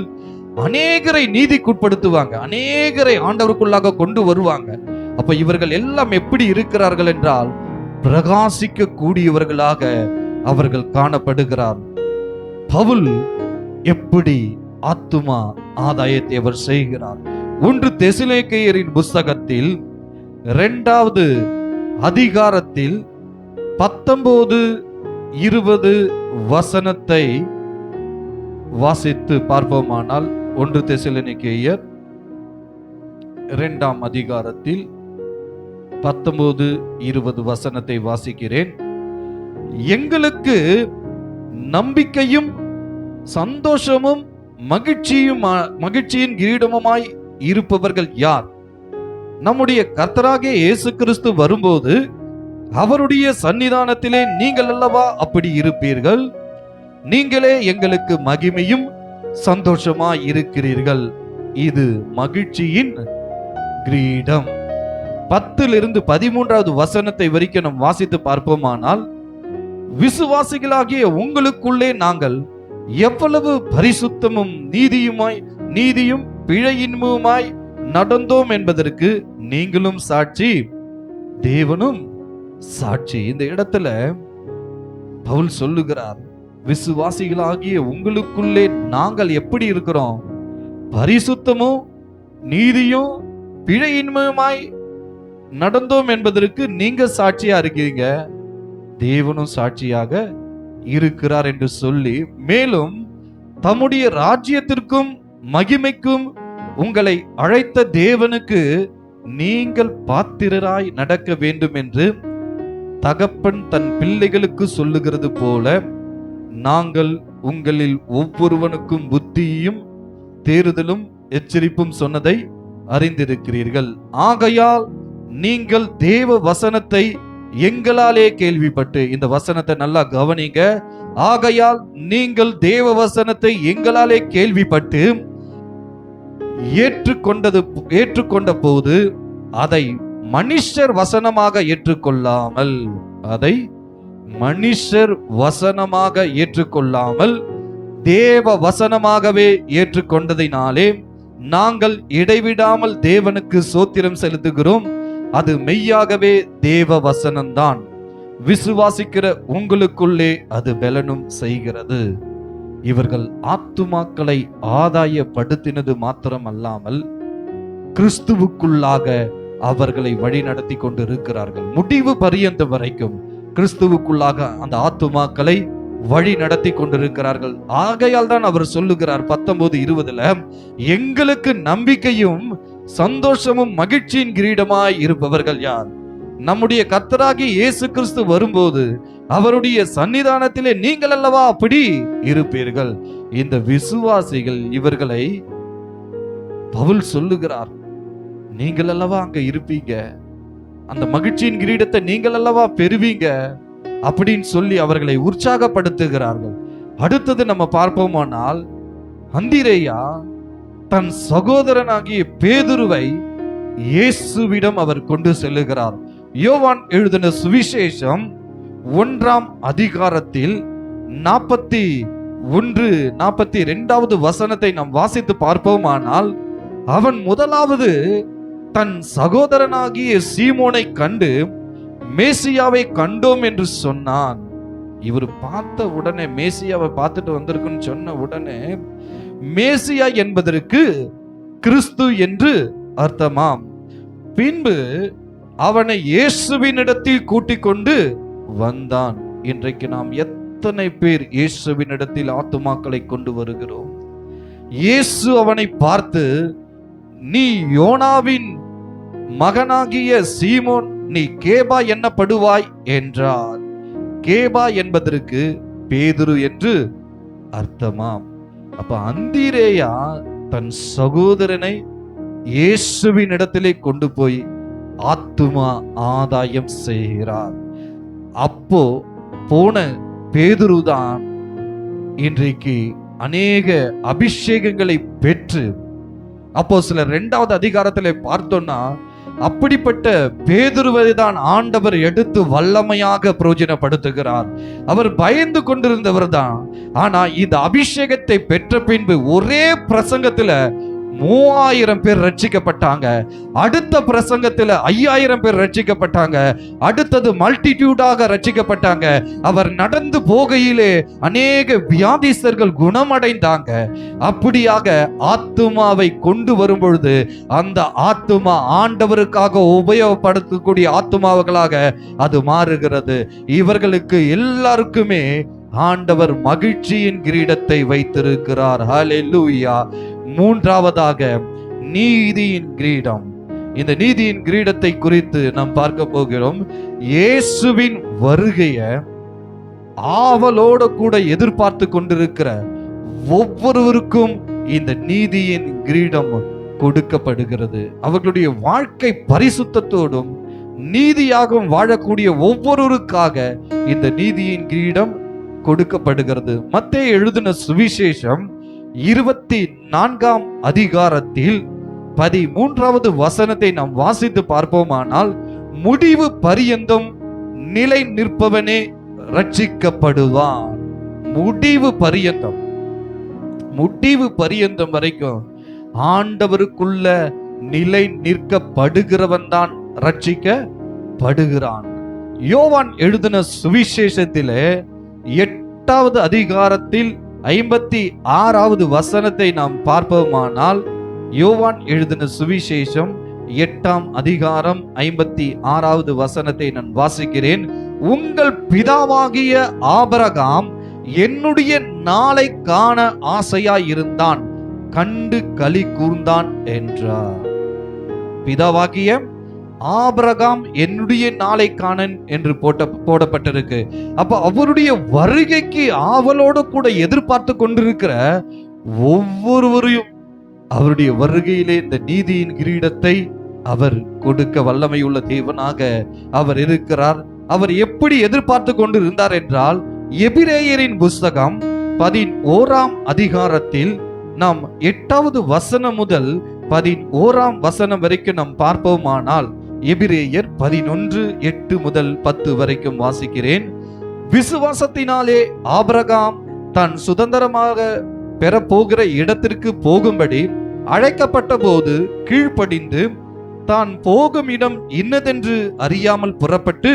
அநேகரை நீதிக்குட்படுத்துவாங்க, அநேகரை ஆண்டவருக்குள்ளாக கொண்டு வருவாங்க. அப்ப இவர்கள் எல்லாம் எப்படி இருக்கிறார்கள் என்றால், பிரகாசிக்க கூடியவர்களாக அவர்கள் காணப்படுகிறார். பவுல் எப்படி ஆத்துமா ஆதாயத்தை அவர் செய்கிறார்? 1 தெசலோனிக்கேயரின் புஸ்தகத்தில் 2வது அதிகாரத்தில் 19-20 வசனத்தை வாசித்து பார்ப்போமானால், 1 தெசலோனிக்கேயர் 2ஆம் அதிகாரத்தில் 19-20 வசனத்தை வாசிக்கிறேன். எங்களுக்கு நம்பிக்கையும் சந்தோஷமும் மகிழ்ச்சியின் கிரீடமுமாய் இருப்பவர்கள் யார்? நம்முடைய கர்த்தராகிய இயேசு கிறிஸ்து வரும்போது அவருடைய சன்னிதானத்திலே நீங்கள் அல்லவா அப்படி இருப்பீர்கள். நீங்களே எங்களுக்கு மகிமையும் சந்தோஷமாய் இருக்கிறீர்கள். இது மகிழ்ச்சியின் கிரீடம். 10 13வது வசனத்தை வரைக்கும் நாம் வாசித்து பார்ப்போமானால், விசுவாசிகளாகிய உங்களுக்குள்ளே நாங்கள் எவ்வளவு பரிசுத்தமும் நீதியும் பிழையின்மையுமாய் நடந்தோம் என்பதற்கு நீங்களும் சாட்சி, தேவனும் சாட்சி. இந்த இடத்துல பவுல் சொல்லுகிறார், விசுவாசிகளாகிய உங்களுக்குள்ளே நாங்கள் எப்படி இருக்கிறோம்? பரிசுத்தமும் நீதியும் பிழையின்மையுமாய் நடந்தோம் என்பதற்கு நீங்க சாட்சியா இருக்கீங்க, தேவனும் சாட்சியாக இருக்கிறார் என்று சொல்லி, மேலும் தம்முடைய ராஜ்யத்திற்கும் மகிமைக்கும் உங்களை அழைத்த தேவனுக்கு நீங்கள் பாத்திரராய் நடக்க வேண்டும் என்று தகப்பன் தன் பிள்ளைகளுக்கு சொல்லுகிறது போல நாங்கள் உங்களில் ஒவ்வொருவனுக்கும் புத்தியும் தேறுதலும் எச்சரிப்பும் சொன்னதை அறிந்திருக்கிறீர்கள். ஆகையால் நீங்கள் தேவ வசனத்தை எங்களாலே கேள்விப்பட்டு, இந்த வசனத்தை நல்லா கவனிங்க. ஆகையால் நீங்கள் தேவ வசனத்தை எங்களாலே கேள்விப்பட்டு ஏற்றுக்கொண்ட போது அதை மனுஷர் வசனமாக ஏற்றுக்கொள்ளாமல், அதை மனுஷர் வசனமாக ஏற்றுக்கொள்ளாமல் தேவ வசனமாகவே ஏற்றுக்கொண்டதினாலே நாங்கள் இடைவிடாமல் தேவனுக்கு ஸ்தோத்திரம் செலுத்துகிறோம். அது மெய்யாகவே தேவ வசனம்தான். விசுவாசிக்கிற உங்களுக்குள்ளே அது பலனும் செய்கிறது. இவர்கள் ஆத்துமாக்களை ஆதாயப்படுத்தினது மாத்திரம் அல்லாமல் கிறிஸ்துவுக்குள்ளாக அவர்களை வழி நடத்தி கொண்டு இருக்கிறார்கள். முடிவு பரியந்தம் வரைக்கும் கிறிஸ்துவுக்குள்ளாக அந்த ஆத்துமாக்களை வழி நடத்தி கொண்டிருக்கிறார்கள். ஆகையால் தான் அவர் சொல்லுகிறார் 19:20, எங்களுக்கு நம்பிக்கையும் சந்தோஷமும் மகிழ்ச்சியின் கிரீடமாய் இருப்பவர்கள் யார்? நம்முடைய கர்த்தராகிய இயேசு கிறிஸ்து வரும்போது அவருடைய சன்னிதானத்திலே நீங்கள் அல்லவா அப்படி இருப்பீர்கள். இந்த விசுவாசிகள் இவர்களை பவுல் சொல்லுகிறார், நீங்கள் அல்லவா அங்க இருப்பீங்க, அந்த மகிழ்ச்சியின் கிரீடத்தை நீங்கள் அல்லவா பெறுவீங்க அப்படின்னு சொல்லி அவர்களை உற்சாகப்படுத்துகிறார்கள். அடுத்தது நம்ம பார்ப்போமானால், அந்திரேயா தன் சகோதரனாகிய பேதுருவை இயேசுவிடம் அவர் கொண்டு செல்லுகிறார். யோவான் எழுதின சுவிசேஷம் 1ஆம் அதிகாரத்தில் 41-42 வசனத்தை நாம் வாசித்து பார்ப்போமானால், அவன் முதலாவது தன் சகோதரனாகிய சீமோனை கண்டு மேசியாவை கண்டோம் என்று சொன்னான். இவர் பார்த்த உடனே, மேசியாவை பார்த்துட்டு வந்திருக்குன்னு சொன்ன உடனே, மேசியா என்பதற்கு கிறிஸ்து என்று அர்த்தமாம். பின்பு அவனை இயேசுவினிடத்தில் கூட்டிக் கொண்டு வந்தான். இன்றைக்கு நாம் எத்தனை பேர் இயேசுவினிடத்தில் ஆத்துமாக்களை கொண்டு வருகிறோம்? இயேசு அவனை பார்த்து, நீ யோனாவின் மகனாகிய சீமோன், நீ கேபா என்னப்படுவாய் என்றார். கேபா என்பதற்கு பேதுரு என்று அர்த்தமாம். அப்ப அந்திரேயா தன் சகோதரனை இயேசுவின் இடத்திலே கொண்டு போய் ஆத்துமா ஆதாயம் செய்கிறார். அப்போ போன பேதுருதான் இன்றைக்கு அநேக அபிஷேகங்களை பெற்று, அப்போஸ்தலர் 2ஆவது அதிகாரத்திலே பார்த்தோம்னா, அப்படிப்பட்ட பேதுருவை தான் ஆண்டவர் எடுத்து வல்லமையாக பிரயோஜனப்படுத்துகிறார். அவர் பயந்து கொண்டிருந்தவர் தான். ஆனா இந்த அபிஷேகத்தை பெற்ற பின்பு ஒரே பிரசங்கத்துல 3000 பேர் ரட்சிக்கப்பட்டாங்க. அடுத்த பிரசங்கத்துல 5000 பேர் ரட்சிக்கப்பட்டாங்க. அடுத்தது மல்டிடியூடாக ரட்சிக்கப்பட்டாங்க. அவர் நடந்து போகையிலே அநேக வியாதிஸ்தர்கள் குணமடைந்தாங்க. அப்படியாக ஆத்துமாவை கொண்டு வரும் பொழுது அந்த ஆத்துமா ஆண்டவருக்காக உபயோகப்படுத்தக்கூடிய ஆத்துமாவுகளாக அது மாறுகிறது. இவர்களுக்கு எல்லாருக்குமே ஆண்டவர் மகிழ்ச்சியின் கிரீடத்தை வைத்திருக்கிறார். ஹல்லேலூயா. மூன்றாவதாக நீதியின் கிரீடம். இந்த நீதியின் கிரீடத்தை குறித்து நாம் பார்க்க போகிறோம். இயேசுவின் வருகையை ஆவலோடு கூட எதிர்பார்த்து கொண்டிருக்கிற ஒவ்வொருவருக்கும் இந்த நீதியின் கிரீடம் கொடுக்கப்படுகிறது. அவர்களுடைய வாழ்க்கை பரிசுத்தத்தோடும் நீதியாகவும் வாழக்கூடிய ஒவ்வொருவருக்காக இந்த நீதியின் கிரீடம் கொடுக்கப்படுகிறது. மத்தேயு எழுதின சுவிசேஷம் 24ஆம் அதிகாரத்தில் 13வது வசனத்தை நாம் வாசித்து பார்ப்போமானால், முடிவு பரியந்தம் நிலை நிற்பவனே ரட்சிக்கப்படுவான். முடிவு பரியந்தம் வரைக்கும் ஆண்டவருக்குள்ள நிலை நிற்கப்படுகிறவன் தான் ரட்சிக்கப்படுகிறான். யோவான் எழுதின சுவிசேஷத்திலே 8ஆவது அதிகாரத்தில் 56வது வசனத்தை நாம் பார்ப்போமானால், யோவான் எழுதின சுவிசேஷம் 8ஆம் அதிகாரம் 56வது வசனத்தை நான் வாசிக்கிறேன். உங்கள் பிதாவாகிய ஆபிரகாம் என்னுடைய நாளை காண ஆசையாய் இருந்தான், கண்டு களி கூர்ந்தான் என்றார். பிதாவாகிய ஆபிரகாம் என்னுடைய நாளை காணன் என்று போடப்பட்டிருக்கு. அப்ப அவருடைய வருகைக்கு ஆவலோடு கூட எதிர்பார்த்து கொண்டிருக்கிற ஒவ்வொருவரையும் அவருடைய வருகையிலே இந்த நீதியின் கிரீடத்தை அவர் கொடுக்க வல்லமையுள்ள தேவனாக அவர் இருக்கிறார். அவர் எப்படி எதிர்பார்த்து கொண்டு இருந்தார் என்றால், எபிரேயரின் புஸ்தகம் 11ஆம் அதிகாரத்தில் நாம் 8வது வசனம் முதல் 11ஆம் வசனம் வரைக்கும் நாம் பார்ப்போமானால், எபிரேயர் 11:8 முதல் 10 வரைக்கும் வாசிக்கிறேன். விசுவாசத்தினாலே ஆபிரகாம் தான் சுதந்திரமாக பெறப்போகிற இடத்திற்கு போகும்படி அழைக்கப்பட்ட போது கீழ்ப்படிந்து தான் போகும் இடம் இன்னதென்று அறியாமல் புறப்பட்டு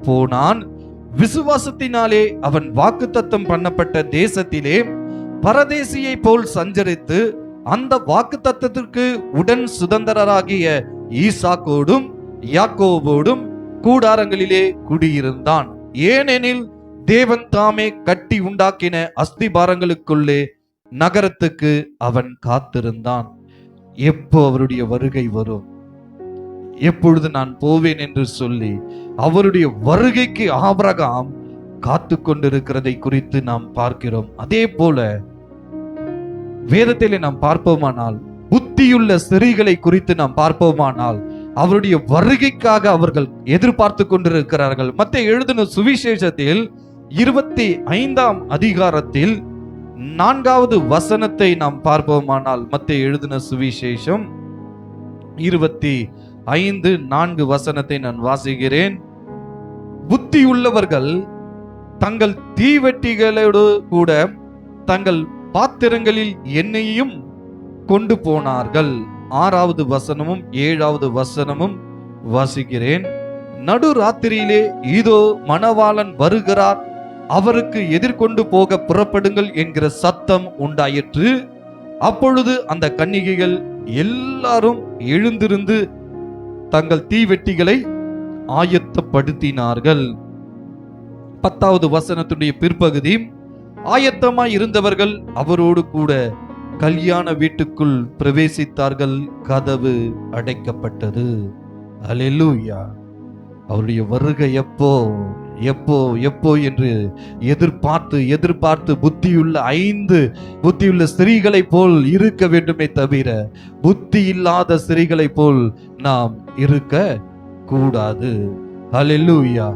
போனான். விசுவாசத்தினாலே அவன் வாக்குத்தத்தம் பண்ணப்பட்ட தேசத்திலே பரதேசியை போல் சஞ்சரித்து அந்த வாக்குத்தத்தத்திற்கு உடன் சுதந்திரராகிய ஈசாக்கோடும் யாக்கோபோடும் கூடாரங்களிலே குடியிருந்தான். ஏனெனில் தேவன் தாமே கட்டி உண்டாக்கின அஸ்திபாரங்களுக்குள்ளே நகரத்துக்கு அவன் காத்திருந்தான். எப்போ அவருடைய வருகை வரும், எப்பொழுது நான் போவேன் என்று சொல்லி அவருடைய வருகைக்கு ஆபிரகாம் காத்து கொண்டிருக்கிறதை குறித்து நாம் பார்க்கிறோம். அதே போல வேதத்திலே நாம் பார்ப்போமானால், புத்தியுள்ள ஸ்திரீகளை குறித்து நாம் பார்ப்போமானால், அவருடைய வருகைக்காக அவர்கள் எதிர்பார்த்து கொண்டிருக்கிறார்கள். மத்தேயு எழுதின சுவிசேஷத்தில் 25ஆம் அதிகாரத்தில் 4வது வசனத்தை நாம் பார்ப்போமானால், மத்தேயு எழுதின சுவிசேஷம் 25:4 வசனத்தை நான் வாசிக்கிறேன். புத்தியுள்ளவர்கள் தங்கள் தீவெட்டிகளோடு கூட தங்கள் பாத்திரங்களில் எண்ணெயையும் கொண்டு போனார்கள். 6வது வசனமும் 7வது வசனமும் வாசிக்கிறேன். நடு ராத்திரியிலே இதோ மணவாளன் வருகிறார், அவருக்கு எதிர்கொண்டு போக புறப்படுங்கள் என்கிற சத்தம் உண்டாயிற்று. அப்பொழுது அந்த கன்னிகைகள் எல்லாரும் எழுந்திருந்து தங்கள் தீவெட்டிகளை ஆயத்தப்படுத்தினார்கள். 10வது வசனத்துடைய பிற்பகுதி, ஆயத்தமாய் இருந்தவர்கள் அவரோடு கூட கல்யாண வீட்டுக்குள் பிரவேசித்தார்கள், கதவு அடைக்கப்பட்டது. அல்லேலூயா. அவருடைய வருகை எப்போ எப்போ எப்போ என்று எதிர்பார்த்து புத்தியுள்ள ஸ்திரீகளை போல் இருக்க வேண்டுமே தவிர புத்தி இல்லாத ஸ்திரீகளை போல் நாம் இருக்க கூடாது. அல்லேலூயா.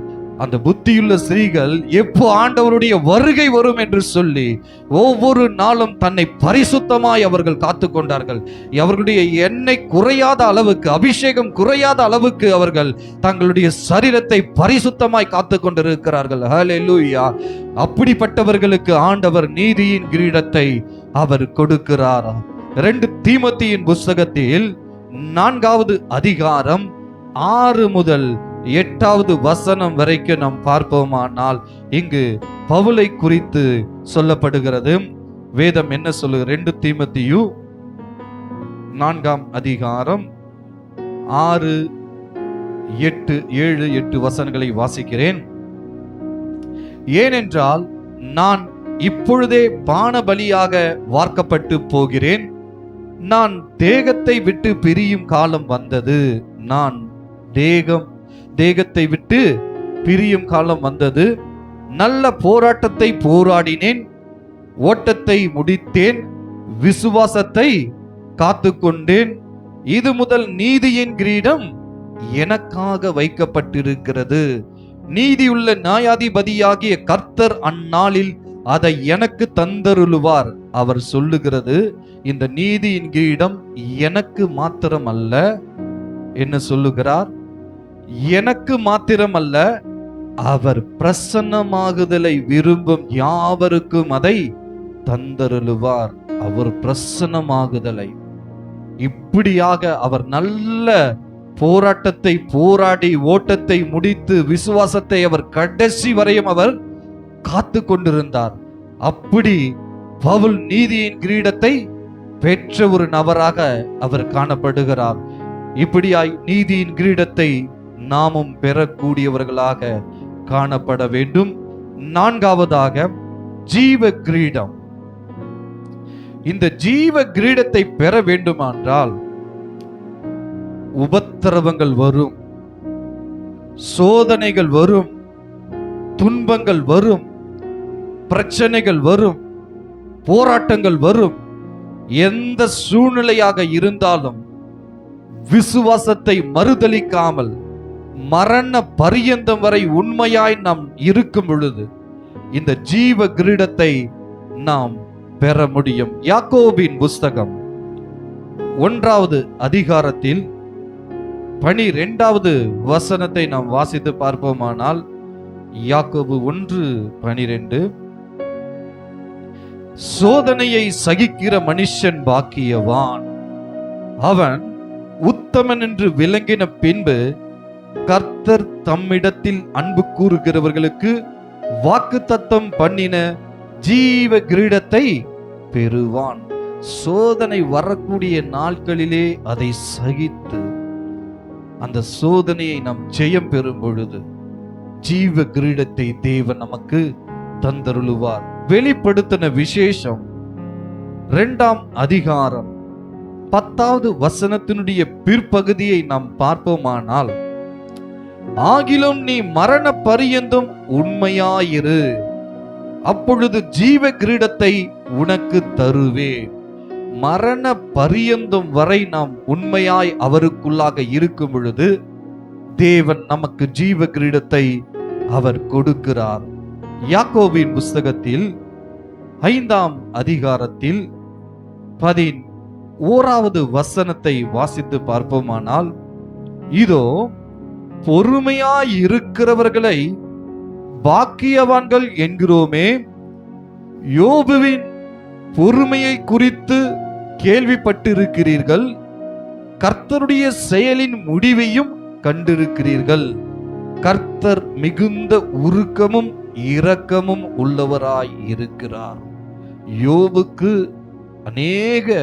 அந்த புத்தியுள்ள ஸ்திரீகள் எப்போ ஆண்டவருடைய வருகை வரும் என்று சொல்லி ஒவ்வொரு நாளும் தன்னை பரிசுத்தமாய் அவர்கள் காத்து கொண்டார்கள். அவர்களுடைய எண்ணெய் குறையாத அளவுக்கு, அபிஷேகம் குறையாத அளவுக்கு அவர்கள் தங்களுடைய சரீரத்தை பரிசுத்தமாய் காத்து கொண்டிருக்கிறார்கள். ஹல்லேலூயா. அப்படிப்பட்டவர்களுக்கு ஆண்டவர் நீதியின் கிரீடத்தை அவர் கொடுக்கிறார். 2 தீமோத்தேயின் புத்தகத்தில் 4வது அதிகாரம் 6 முதல் 8வது வசனம் வரைக்கும் நாம் பார்ப்போமானால், இங்கு பவுலை குறித்து சொல்லப்படுகிறது. வேதம் என்ன சொல்லுகிறது? 2 தீமோத்தேயு 4ஆம் அதிகாரம் 6, 8, 7, 8 வசனங்களை வாசிக்கிறேன். ஏனென்றால் நான் இப்பொழுதே பான பலியாக வார்க்கப்பட்டு போகிறேன். நான் தேகத்தை விட்டு பிரியும் காலம் வந்தது. நான் தேகத்தை விட்டு பிரியும் காலம் வந்தது. நல்ல போராட்டத்தை போராடினேன், ஓட்டத்தை முடித்தேன், விசுவாசத்தை காத்து கொண்டேன். இது முதல் நீதியின் கிரீடம் எனக்காக வைக்கப்பட்டிருக்கிறது. நீதியுள்ள நியாயாதிபதியாகிய கர்த்தர் அந்நாளில் அதை எனக்கு தந்தருளுவார். அவர் சொல்லுகிறது, இந்த நீதியின் கிரீடம் எனக்கு மாத்திரம் அல்ல. என்ன சொல்லுகிறார்? எனக்கு மாத்திரமல்ல, அவர் பிரசன்னமாகுதலை விரும்பும் யாவருக்கும் அதை தந்தருளுவார். அவர் பிரசன்னமாகுதலை, இப்படியாக அவர் நல்ல போராட்டத்தை போராடி ஓட்டத்தை முடித்து விசுவாசத்தை அவர் கடைசி வரையும் அவர் காத்து கொண்டிருந்தார். அப்படி பவுல் நீதியின் கிரீடத்தை பெற்ற ஒரு நபராக அவர் காணப்படுகிறார். இப்படியாய் நீதியின் கிரீடத்தை நாமும் பெறக்கூடியவர்களாக காணப்பட வேண்டும். 4வதாக ஜீவ கிரீடம். இந்த ஜீவ கிரீடத்தை பெற வேண்டுமென்றால் உபத்திரவங்கள் வரும், சோதனைகள் வரும், துன்பங்கள் வரும், பிரச்சனைகள் வரும், போராட்டங்கள் வரும். எந்த சூழ்நிலையாக இருந்தாலும் விசுவாசத்தை மறுதலிக்காமல் மரண பரியந்தம் வரை உண்மையாய் நாம் இருக்கும் பொழுது இந்த ஜீவ கிரீடத்தை நாம் பெற முடியும். யாக்கோபின் புஸ்தகம் 1வது அதிகாரத்தில் 12வது வசனத்தை நாம் வாசித்து பார்ப்போமானால், யாக்கோபு 1:12, சோதனையை சகிக்கிற மனுஷன் பாக்கியவான், அவன் உத்தமன் என்று விளங்கின பின்பு கர்த்தர் தம்மிடத்தில் அன்பு கூறுகிறவர்களுக்கு வாக்குத்தத்தம் பண்ணின ஜீவ கிரீடத்தை பெறுவான். சோதனை வரக்கூடிய நாட்களிலே அதை சகித்து அந்த சோதனையை நாம் ஜெயம் பெறும் பொழுது ஜீவ கிரீடத்தை தேவன் நமக்கு தந்தருளுவார். வெளிப்படுத்தின விசேஷம் 2ஆம் அதிகாரம் 10வது வசனத்தினுடைய பிற்பகுதியை நாம் பார்ப்போமானால், ஆகிலும் நீ மரண பரியந்தம் உண்மையாயிரு, அப்பொழுது ஜீவ கிரீடத்தை உனக்கு தருவேன். மரண பரியந்தம் வரை நாம் உண்மையாய் அவருக்குள்ளாக இருக்கும் பொழுது தேவன் நமக்கு ஜீவ கிரீடத்தை அவர் கொடுக்கிறார். யாக்கோபின் புஸ்தகத்தில் 5ஆம் அதிகாரத்தில் 11வது வசனத்தை வாசித்து பார்ப்போமானால், இதோ பொறுமையாய் இருக்கிறவர்களை பாக்கியவான்கள் என்கிறோமே, யோபுவின் பொறுமையை குறித்து கேள்விப்பட்டிருக்கிறீர்கள், கர்த்தருடைய செயலின் முடிவையும் கண்டிருக்கிறீர்கள். கர்த்தர் மிகுந்த உருக்கமும் இரக்கமும் உள்ளவராய் இருக்கிறார். யோபுக்கு அநேக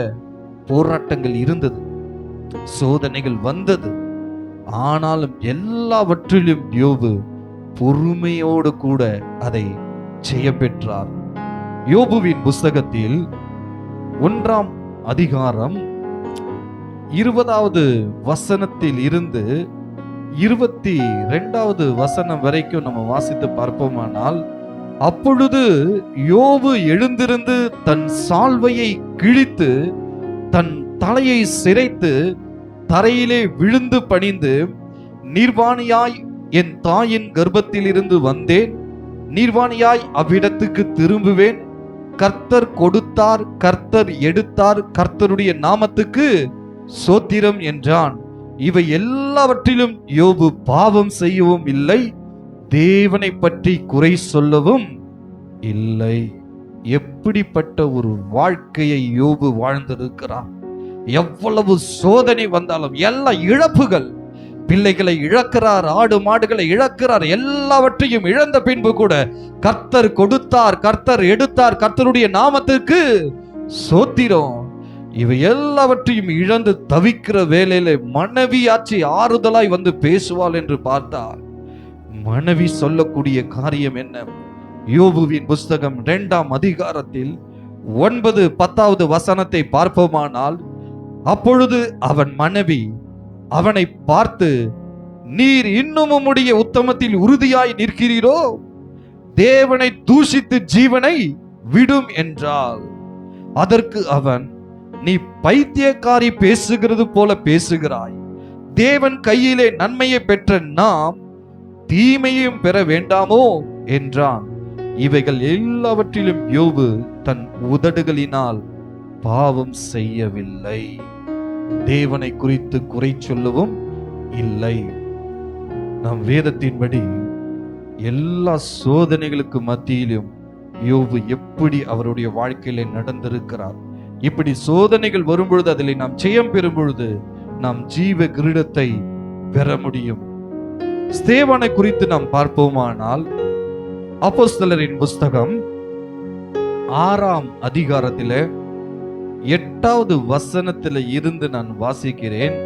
போராட்டங்கள் இருந்தது, சோதனைகள் வந்தது. ஆனாலும் எல்லாவற்றிலும் யோபு பொறுமையோடு கூட அதை செய்ய பெற்றார். யோபுவின் புஸ்தகத்தில் 1ஆம் அதிகாரம் 20வது வசனத்தில் இருந்து 22வது வசனம் வரைக்கும் நம்ம வாசித்து பார்ப்போமானால், அப்பொழுது யோபு எழுந்திருந்து தன் சால்வையை கிழித்து தன் தலையை சிரைத்து தரையிலே விழுந்து பணிந்து, நிர்வாணியாய் என் தாயின் கர்ப்பத்தில் இருந்து வந்தேன், நிர்வாணியாய் அவ்விடத்துக்கு திரும்புவேன். கர்த்தர் கொடுத்தார், கர்த்தர் எடுத்தார், கர்த்தருடைய நாமத்துக்கு சோத்திரம் என்றான். இவை எல்லாவற்றிலும் யோபு பாவம் செய்யவும் இல்லை, தேவனை பற்றி குறை சொல்லவும் இல்லை. எப்படிப்பட்ட ஒரு வாழ்க்கையை யோபு வாழ்ந்திருக்கிறார்! எவ்வளவு சோதனை வந்தாலும், எல்லா இழப்புகள், பிள்ளைகளை இழக்கிறார், ஆடு மாடுகளை இழக்கிறார், எல்லாவற்றையும் இழந்த பின்பு கூட கர்த்தர் கொடுத்தார், கர்த்தர் எடுத்தார், கர்த்தருடைய நாமத்திற்கு சோத்திரம். இவை எல்லாவற்றையும் இழந்து தவிக்கிற வேளையில மனைவியாச்சி ஆறுதலாய் வந்து பேசுவாள் என்று பார்த்தால், மனைவி சொல்லக்கூடிய காரியம் என்ன? யோபுவின் புஸ்தகம் 2ஆம் அதிகாரத்தில் 9, 10வது வசனத்தை பார்ப்போமானால், அப்பொழுது அவன் மனைவி அவனை பார்த்து, நீர் இன்னும் உம்முடைய உத்தமத்தில் உறுதியாய் நிற்கிறீரோ? தேவனை தூஷித்து ஜீவனை விடும் என்றாள். அதற்கு அவன், நீ பைத்தியக்காரி பேசுகிறது போல பேசுகிறாய். தேவன் கையிலே நன்மையை பெற்ற நாம் தீமையும் பெற வேண்டாமோ என்றான். இவைகள் எல்லாவற்றிலும் யோபு தன் உதடுகளினால் பாவம் செய்யவில்லை, தேவனை குறித்து குறை சொல்லவும் இல்லை. நம் வேதத்தின்படி எல்லா சோதனைகளுக்கு மத்தியிலும் யோபு எப்படி அவருடைய வாழ்க்கையில நடந்திருக்கிறார். இப்படி சோதனைகள் வரும்பொழுது அதில் நாம் ஜெயம் பெறும் பொழுது நாம் ஜீவ கிரீடத்தை பெற முடியும். ஸ்தேவானை குறித்து நாம் பார்ப்போமானால், அப்போஸ்தலரின் புஸ்தகம் 6ஆம் அதிகாரத்திலே 8வது வசனத்தில இருந்து நான் வாசிக்கிறேன்.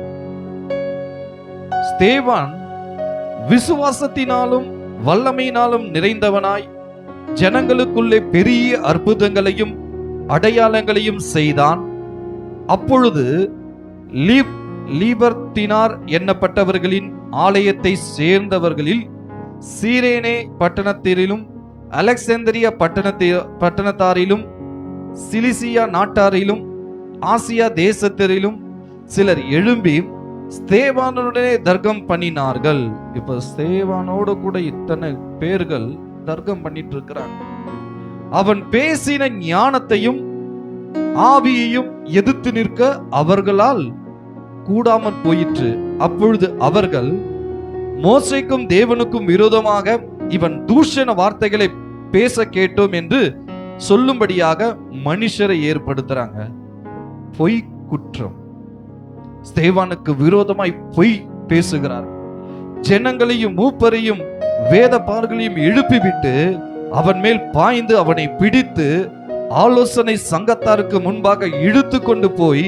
ஸ்தேவான் விசுவாசத்தினாலும் வல்லமையினாலும் நிறைந்தவனாய் ஜனங்களுக்குள்ளே பெரிய அற்புதங்களையும் அடையாளங்களையும் செய்தான். அப்பொழுது லீபர்த்தினார் எண்ணப்பட்டவர்களின் ஆலயத்தை சேர்ந்தவர்களில் சீரேனே பட்டணத்திலும் அலெக்சாந்திரியா பட்டணத்தாரிலும் சிலிசியா நாட்டாரிலும் ஆசியா தேசத்திலும் சிலர் எழும்பி ஸ்தேவானுடனே தர்க்கம் பண்ணினார்கள். இப்ப ஸ்தேவானோடு கூட இத்தனை பேர்கள் தர்க்கம் பண்ணிட்டு இருக்கிறாங்க. அவன் பேசின ஞானத்தையும் ஆவியையும் எதிர்த்து நிற்க அவர்களால் கூடாமற் போயிற்று. அப்பொழுது அவர்கள், மோசேக்கும் தேவனுக்கும் விரோதமாக இவன் தூஷண வார்த்தைகளை பேச கேட்டோம் என்று சொல்லும்படியாக மனுஷரை ஏற்படுத்துறாங்க. பொய் குற்றம், ஸ்தேவானுக்கு விரோதமாய் பொய் பேசுகிறார். ஜனங்களையும் மூப்பரையும் வேத பார்களையும் எழுப்பிவிட்டு அவன் மேல் பாய்ந்து அவனை பிடித்து ஆலோசனை சங்கத்தாருக்கு முன்பாக இழுத்து கொண்டு போய்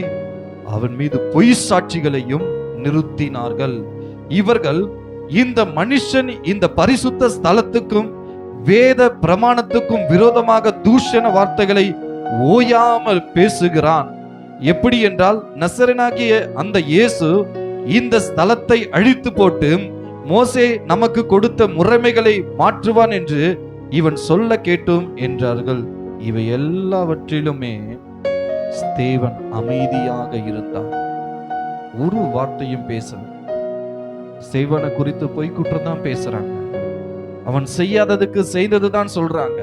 அவன் மீது பொய் சாட்சிகளையும் நிறுத்தினார்கள். இவர்கள் இந்த மனுஷன் இந்த பரிசுத்த ஸ்தலத்துக்கும் வேத பிரமாணத்துக்கும் விரோதமாக தூஷண வார்த்தைகளை ஓயாமல் பேசுகிறான். எப்படி என்றால், நசரேயனாகிய அந்த இயேசு இந்த ஸ்தலத்தை அழித்து போட்டு மோசே நமக்கு கொடுத்த முறைமைகளை மாற்றுவான் என்று இவன் சொல்ல கேட்டும் என்றார்கள். இவை எல்லாவற்றிலுமே ஸ்தேவன் அமைதியாக இருந்தான். ஒரு வார்த்தையும் பேசல. ஸ்தேவனை குறித்து பொய் குற்றம் தான் பேசுறாங்க. அவன் செய்யாததுக்கு செய்ததுதான் சொல்றாங்க.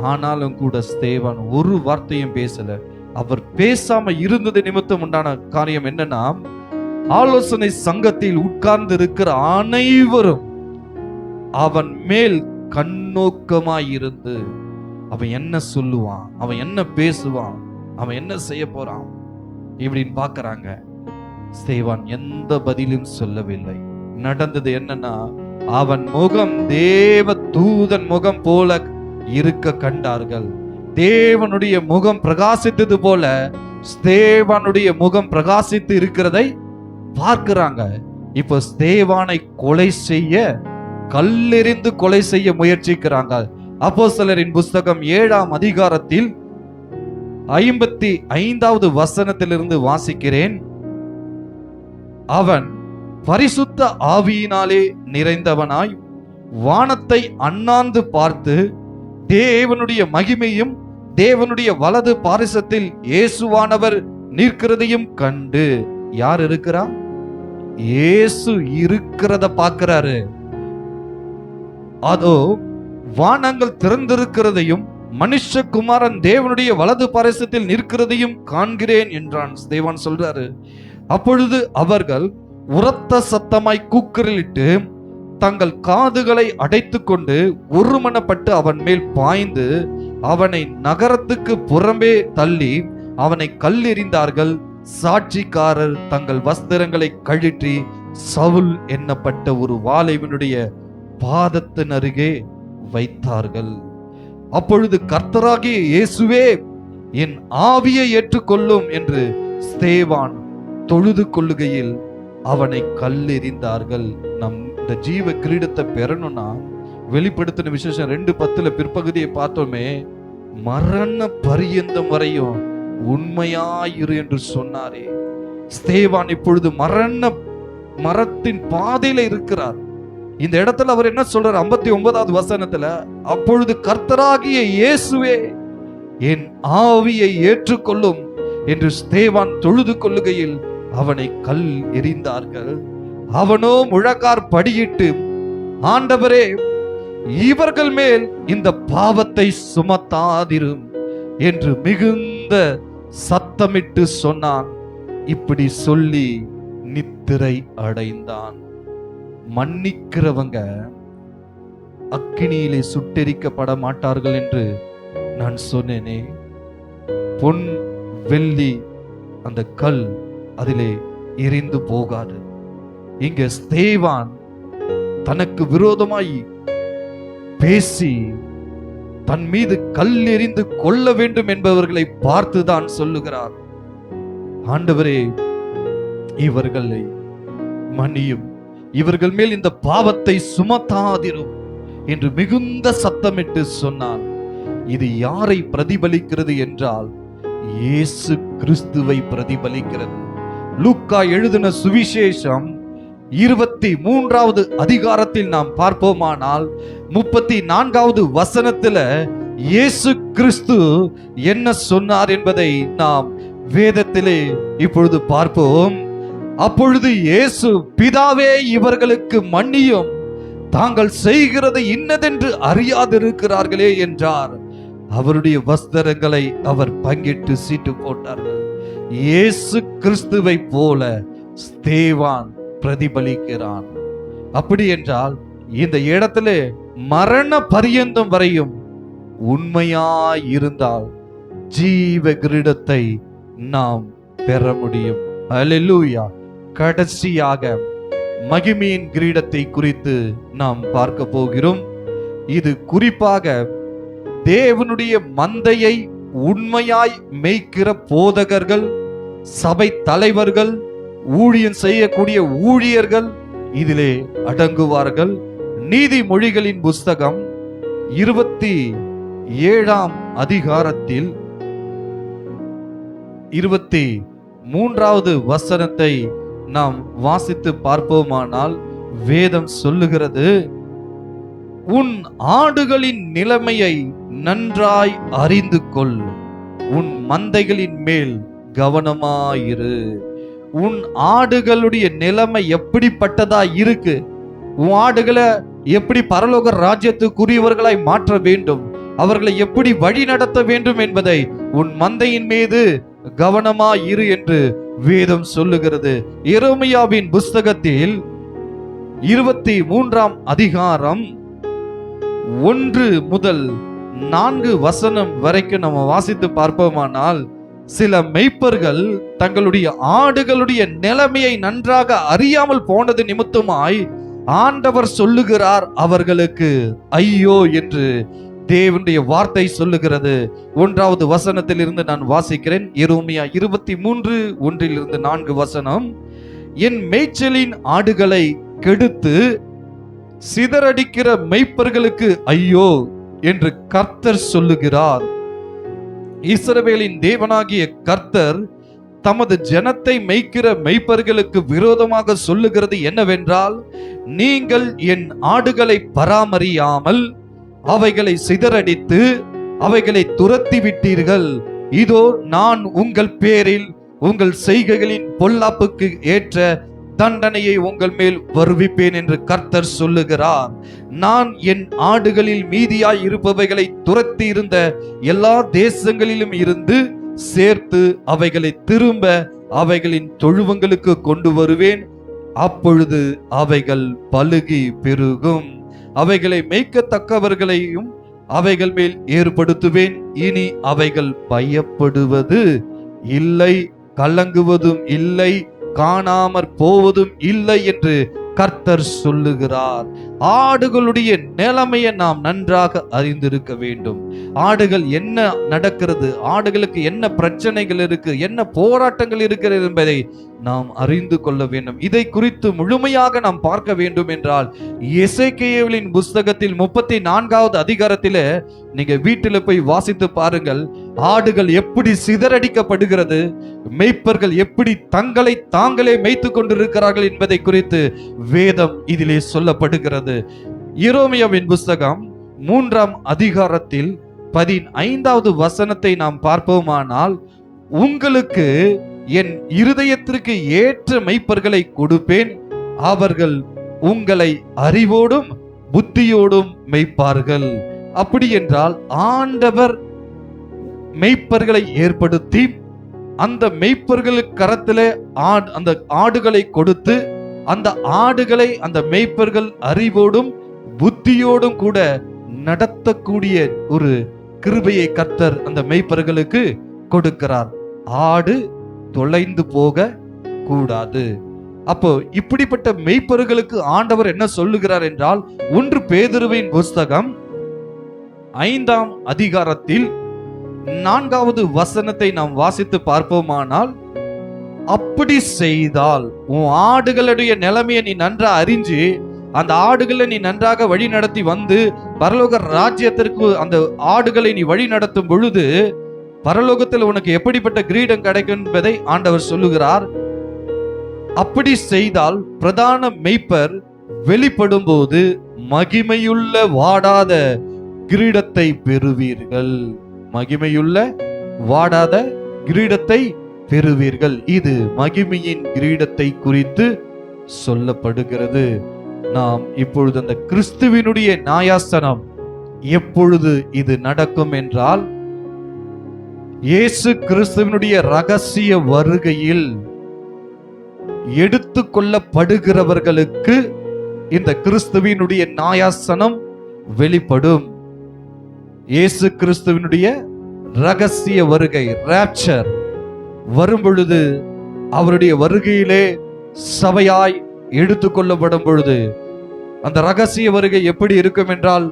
ஆனாலும் கூட ஸ்தேவன் ஒரு வார்த்தையும் பேசல. அவர் பேசாம இருந்தது நிமித்தம் உண்டான காரியம் என்னன்னா, ஆலோசனை சங்கத்தில் உட்கார்ந்து இருக்கிற அனைவரும் அவன் மேல் கண்ணோக்கமாயிருந்து அவன் என்ன சொல்லுவான், அவன் என்ன பேசுவான், அவன் என்ன செய்ய போறான் இப்படின்னு பாக்குறாங்க. ஸ்தேவான் எந்த பதிலும் சொல்லவில்லை. நடந்தது என்னன்னா, அவன் முகம் தேவ தூதன் முகம் போல இருக்க கண்டார்கள். தேவனுடைய முகம் பிரகாசித்தது போல ஸ்தேவானுடைய முகம் பிரகாசித்து இருக்கிறதை பார்க்கிறாங்க. இப்போ ஸ்தேவானை கொலை செய்ய, கல்லெறிந்து கொலை செய்ய முயற்சிக்கிறாங்க. அப்போஸ்தலரின் புஸ்தகம் 7ஆம் அதிகாரத்தில் 55வது வசனத்திலிருந்து வாசிக்கிறேன். அவன் பரிசுத்த ஆவியினாலே நிறைந்தவனாய் வானத்தை அண்ணாந்து பார்த்து தேவனுடைய மகிமையும் தேவனுடைய வலது பாரிசத்தில் இயேசுவானவர் நிற்கிறதையும் கண்டு. யார் இருக்கிறா? இயேசு இருக்கிறத பார்க்கிறாரு. அதோ வானங்கள் திறந்திருக்கிறதையும் மனுஷகுமாரன் தேவனுடைய வலது பாரிசத்தில் நிற்கிறதையும் காண்கிறேன் என்றான். தேவன் சொல்றாரு. அப்பொழுது அவர்கள் உரத்த சத்தமாய் கூக்குரலிட்டு தங்கள் காதுகளை அடைத்து கொண்டு ஒருமனப்பட்டு அவன் மேல் பாய்ந்து அவனை நகரத்துக்கு புறம்பே தள்ளி அவனை கல்லெறிந்தார்கள். சாட்சிக்காரர் தங்கள் வஸ்திரங்களை கழற்றி சவுல் எண்ணப்பட்ட ஒரு வாலிபனுடைய பாதத்தின் அருகே வைத்தார்கள். அப்பொழுது கர்த்தராகிய இயேசுவே, என் ஆவியை ஏற்றுக்கொள்ளும் என்று ஸ்தேவான் தொழுது கொள்ளுகையில் அவனை கல்லெறிந்தார்கள். நம் இந்த ஜீவ கிரீடத்தை பெறணும்னா வெளிப்படுத்தின விசேஷம் 2:10 பிற்பகுதியை பார்த்தோமே, மரண பரியந்தம் வரையும் உண்மையாயிரு என்று சொன்னாரே. ஸ்தேவான் இப்பொழுது மரத்தின் பாதையில இருக்கிறார். இந்த இடத்துல அவர் என்ன சொல்றார்? 59வது வசனத்துல, அப்பொழுது கர்த்தராகிய இயேசுவே, என் ஆவியை ஏற்றுக்கொள்ளும் என்று ஸ்தேவான் தொழுது கொள்ளுகையில் அவனை கல் எறிந்தார்கள். அவனோ முழக்கார் படியிட்டு, ஆண்டவரே, இவர்கள் மேல் இந்த பாவத்தை சுமத்தாதிரும் என்று மிகுந்த சத்தமிட்டு சொன்னான். இப்படி சொல்லி நித்திரை அடைந்தான். மன்னிக்கிறவங்க அக்கினியிலே சுட்டெரிக்கப்பட மாட்டார்கள் என்று நான் சொன்னேனே. பொன் வெள்ளி அந்த கல் அதிலே எரிந்து போகாது. இங்க ஸ்தேவான் தனக்கு விரோதமாய் பேசி தன் மீது கல் எறிந்து கொள்ள வேண்டும் என்பவர்களை பார்த்துதான் சொல்லுகிறார், ஆண்டவரே, இவர்களை மன்னியும், இவர்கள் மேல் இந்த பாவத்தை சுமத்தாதிரும் என்று மிகுந்த சத்தமிட்டு சொன்னான். இது யாரை பிரதிபலிக்கிறது என்றால், இயேசு கிறிஸ்துவை பிரதிபலிக்கிறது. லூக்கா எழுதின சுவிசேஷம் 23வது அதிகாரத்தில் நாம் பார்ப்போமானால் 34வது வசனத்துல இயேசு கிறிஸ்து என்ன சொன்னார் என்பதை நாம் வேதத்திலே இப்பொழுது பார்ப்போம். அப்பொழுது இயேசு, பிதாவே, இவர்களுக்கு மன்னியும், தாங்கள் செய்கிறது இன்னதென்று அறியாதிருக்கிறார்களே என்றார். அவருடைய வஸ்திரங்களை அவர் பங்கிட்டு சீட்டு போட்டார்கள். இயேசு கிறிஸ்துவை போல ஸ்தேவான் பிரதிபலிக்கிறான். அப்படி என்றால் இந்த இடத்துல மரண பரியந்தம் வரையும் உண்மையாய் இருந்தால் ஜீவ கிரீடத்தை நாம் பெற முடியும். அல்லேலூயா. கடைசியாக மகிமையின் கிரீடத்தை குறித்து நாம் பார்க்க போகிறோம். இது குறிப்பாக தேவனுடைய மந்தையை உண்மையாய் மேய்க்கிற போதகர்கள், சபை தலைவர்கள், ஊழியம் செய்யக்கூடிய ஊழியர்கள், இதிலே அடங்குவார்கள். நீதிமொழிகளின் புஸ்தகம் 27ஆம் அதிகாரத்தில் 23வது வசனத்தை நாம் வாசித்து பார்ப்போமானால் வேதம் சொல்லுகிறது, உன் ஆடுகளின் நிலைமையை நன்றாய் அறிந்து கொள், உன் மந்தைகளின் மேல் கவனமாயிரு. உன் ஆடுகளுடைய நிலைமை எப்படிப்பட்டதா இருக்கு, உன் ஆடுகளை எப்படி பரலோக ராஜ்யத்துக்குரியவர்களாய் மாற்ற வேண்டும், அவர்களை எப்படி வழி நடத்த வேண்டும் என்பதை உன் மந்தையின் மீது கவனமாயிரு என்று வேதம் சொல்லுகிறது. எரேமியாவின் புஸ்தகத்தில் 23ஆம் அதிகாரம் 1 முதல் 4 வசனம் வரைக்கும் நம்ம வாசித்து பார்ப்போமானால், சில மெய்ப்பர்கள் தங்களுடைய ஆடுகளுடைய நிலைமையை நன்றாக அறியாமல் போனது நிமித்தமாய் ஆண்டவர் சொல்லுகிறார், அவர்களுக்கு ஐயோ என்று தேவனுடைய வார்த்தை சொல்லுகிறது. 1வது வசனத்தில் இருந்து நான் வாசிக்கிறேன். எரேமியா 23:1-4 வசனம். என் மேய்ச்சலின் ஆடுகளை கெடுத்து சிதறடிக்கிற மெய்ப்பர்களுக்கு ஐயோ என்று கர்த்தர் சொல்லுகிறார். இஸ்ரவேலின் தேவனாகிய கர்த்தர் தமது ஜனத்தை மேய்க்கிற மெய்ப்பர்களுக்கு விரோதமாக சொல்லுகிறது என்னவென்றால், நீங்கள் என் ஆடுகளை பராமரியாமல் அவைகளை சிதறடித்து அவைகளை துரத்தி விட்டீர்கள். இதோ நான் உங்கள் பேரில் உங்கள் செய்கைகளின் பொல்லாப்புக்கு ஏற்ற தண்டனையை உங்கள் மேல் வருவிப்பேன் என்று கர்த்தர் சொல்லுகிறார். நான் என் ஆடுகளில் மீதியாய் இருப்பவைகளை துரத்தி இருந்த எல்லா தேசங்களிலும் இருந்து சேர்த்து அவைகளை திரும்ப அவைகளின் தொழுவங்களுக்கு கொண்டு வருவேன். அப்பொழுது அவைகள் பலுகி பெருகும். அவைகளை மேய்க்கத்தக்கவர்களையும் அவைகள் மேல் ஏற்படுத்துவேன். இனி அவைகள் பயப்படுவது இல்லை, கலங்குவதும் இல்லை, காணாமற் போவதும் இல்லை என்று கர்த்தர் சொல்லுகிறார். ஆடுகளுடைய நிலைமையை நாம் நன்றாக அறிந்திருக்க வேண்டும். ஆடுகள் என்ன நடக்கிறது, ஆடுகளுக்கு என்ன பிரச்சனைகள் இருக்கு, என்ன போராட்டங்கள் இருக்கிறது என்பதை நாம் அறிந்து கொள்ள வேண்டும். இதை குறித்து முழுமையாக நாம் பார்க்க வேண்டும் என்றால் எசேக்கியேலின் புஸ்தகத்தில் 34வது அதிகாரத்திலே நீங்க வீட்டில் போய் வாசித்து பாருங்கள். ஆடுகள் எப்படி சிதறடிக்கப்படுகிறது, மேய்ப்பர்கள் எப்படி தங்களை தாங்களே மேய்த்து கொண்டிருக்கிறார்கள் என்பதை குறித்து வேதம் இதிலே சொல்லப்படுகிறது. எரேமியாவின் புஸ்தகம் 3ஆம் அதிகாரத்தில் 15வது வசனத்தை நாம் பார்ப்போமானால், உங்களுக்கு என் இருதயத்திற்கு ஏற்ற மெய்ப்பர்களை கொடுப்பேன், அவர்கள் உங்களை அறிவோடும் புத்தியோடும் மெய்ப்பார்கள். அப்படி என்றால் ஆண்டவர் மெய்ப்பர்களை ஏற்படுத்தி அந்த மெய்ப்பர்களுக்கு கரத்திலே அந்த ஆடுகளை கொடுத்து அந்த ஆடுகளை அந்த மெய்ப்பர்கள் அறிவோடும் புத்தியோடும் கூட நடத்தக்கூடிய ஒரு கிருபையை கர்த்தர் அந்த மெய்ப்பர்களுக்கு கொடுக்கிறார். ஆடு தொலைந்து போக கூடாது. அப்போ இப்படிப்பட்ட மெய்ப்பர்களுக்கு ஆண்டவர் என்ன சொல்லுகிறார் என்றால், 1 பேதுருவின் புஸ்தகம் 5ஆம் அதிகாரத்தில் 4வது வசனத்தை நாம் வாசித்து பார்ப்போமானால், அப்படி செய்தால் உன் ஆடுகளுடைய நிலைமையை நீ நன்றா அறிஞ்சு அந்த ஆடுகளை நீ நன்றாக வழி நடத்தி வந்து பரலோக ராஜ்யத்திற்கு அந்த ஆடுகளை நீ வழி நடத்தும் பொழுது பரலோகத்தில் உனக்கு எப்படிப்பட்ட கிரீடம் கிடைக்கும் என்பதை ஆண்டவர் சொல்லுகிறார். அப்படி செய்தால் பிரதான மெய்ப்பர் வெளிப்படும் போது மகிமையுள்ள வாடாத கிரீடத்தை பெறுவீர்கள். மகிமையுள்ள வாடாத கிரீடத்தை பெறுவீர்கள். இது மகிமையின் கிரீடத்தை குறித்து சொல்லப்படுகிறது. நாம் இப்பொழுது அந்த கிறிஸ்துவினுடைய நியாயாசனம் எப்பொழுது இது நடக்கும் என்றால், இயேசு கிறிஸ்துவினுடைய ரகசிய வருகையில் எடுத்து கொள்ளப்படுகிறவர்களுக்கு இந்த கிறிஸ்துவினுடைய நியாயாசனம் வெளிப்படும். இயேசு கிறிஸ்துவினுடைய ரகசிய வருகை, ராப்சர் வரும் பொழுது, அவருடைய வருகையிலே சபையாய் எடுத்துக்கொள்ளப்படும் பொழுது அந்த ரகசிய வருகை எப்படி இருக்கும் என்றால்,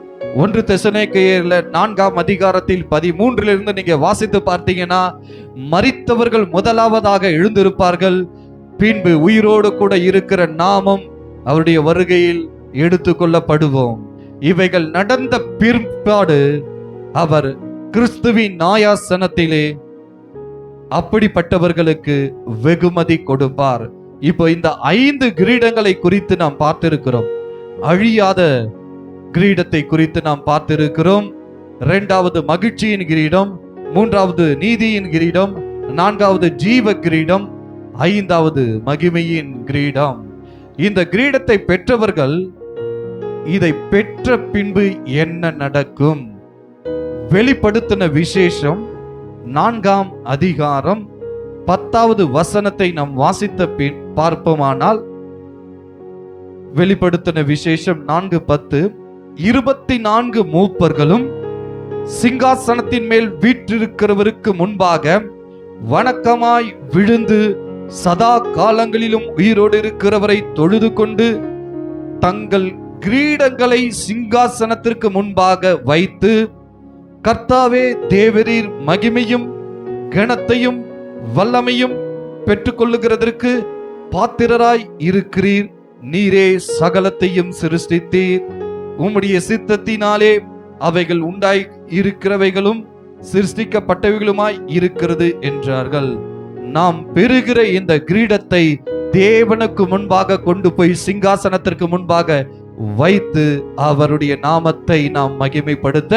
1 தெசலோனிக்கேயர் 4ஆம் அதிகாரத்தில் 13 நீங்க வாசித்து பார்த்தீங்கன்னா, மரித்தவர்கள் முதலாவதாக எழுந்திருப்பார்கள், பின்பு உயிரோடு கூட இருக்கிற நாமும் அவருடைய வருகையில் எடுத்துக்கொள்ளப்படுவோம். இவைகள் நடந்த பிற்பாடு அவர் கிறிஸ்துவின் நியாயாசனத்திலே அப்படிப்பட்டவர்களுக்கு வெகுமதி கொடுப்பார். இப்போ இந்த 5 கிரீடங்களை குறித்து நாம் பார்த்திருக்கிறோம். அழியாத கிரீடத்தை குறித்து நாம் பார்த்திருக்கிறோம். 2வது மகிழ்ச்சியின் கிரீடம், 3வது நீதியின் கிரீடம், 4வது ஜீவ கிரீடம், 5வது மகிமையின் கிரீடம். இந்த கிரீடத்தை பெற்றவர்கள் இதை பெற்ற பின்பு என்ன நடக்கும்? வெளிப்படுத்தின விசேஷம் 4ஆம் அதிகாரம் 10வது வசனத்தை நாம் வாசித்த பின் பார்ப்போமானால், வெளிப்படுத்தின விசேஷம் 4:10, 24 மூப்பர்களும் சிங்காசனத்தின் மேல் வீற்றிருக்கிறவருக்கு முன்பாக வணக்கமாய் விழுந்து சதா காலங்களிலும் உயிரோடு இருக்கிறவரை தொழுது கொண்டு தங்கள் கிரீடங்களை சிங்காசனத்திற்கு முன்பாக வைத்து, கர்த்தாவே தேவரீர் மகிமையும் கனத்தையும் வல்லமையும் பெற்றுக்கொள்ளுகிறதற்கு பாத்திரராய் இருக்கிறீர். நீரே சகலத்தையும் சிருஷ்டித்தீர். உம்முடைய சித்தத்தினாலே அவைகள் உண்டாய் இருக்கிறவைகளும் சிருஷ்டிக்கப்பட்டவைகளுமாய் இருக்கிறது என்றார்கள். நாம் பெறுகிற இந்த கிரீடத்தை தேவனுக்கு முன்பாக கொண்டு போய் சிங்காசனத்திற்கு முன்பாக வைத்து அவருடைய நாமத்தை நாம் மகிமைப்படுத்த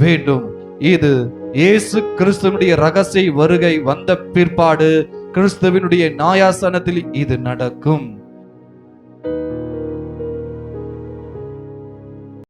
வேண்டும். இது இயேசு கிறிஸ்துவினுடைய ரகசிய வருகை வந்த பிற்பாடு கிறிஸ்துவினுடைய நியாயாசனத்தில் இது நடக்கும்.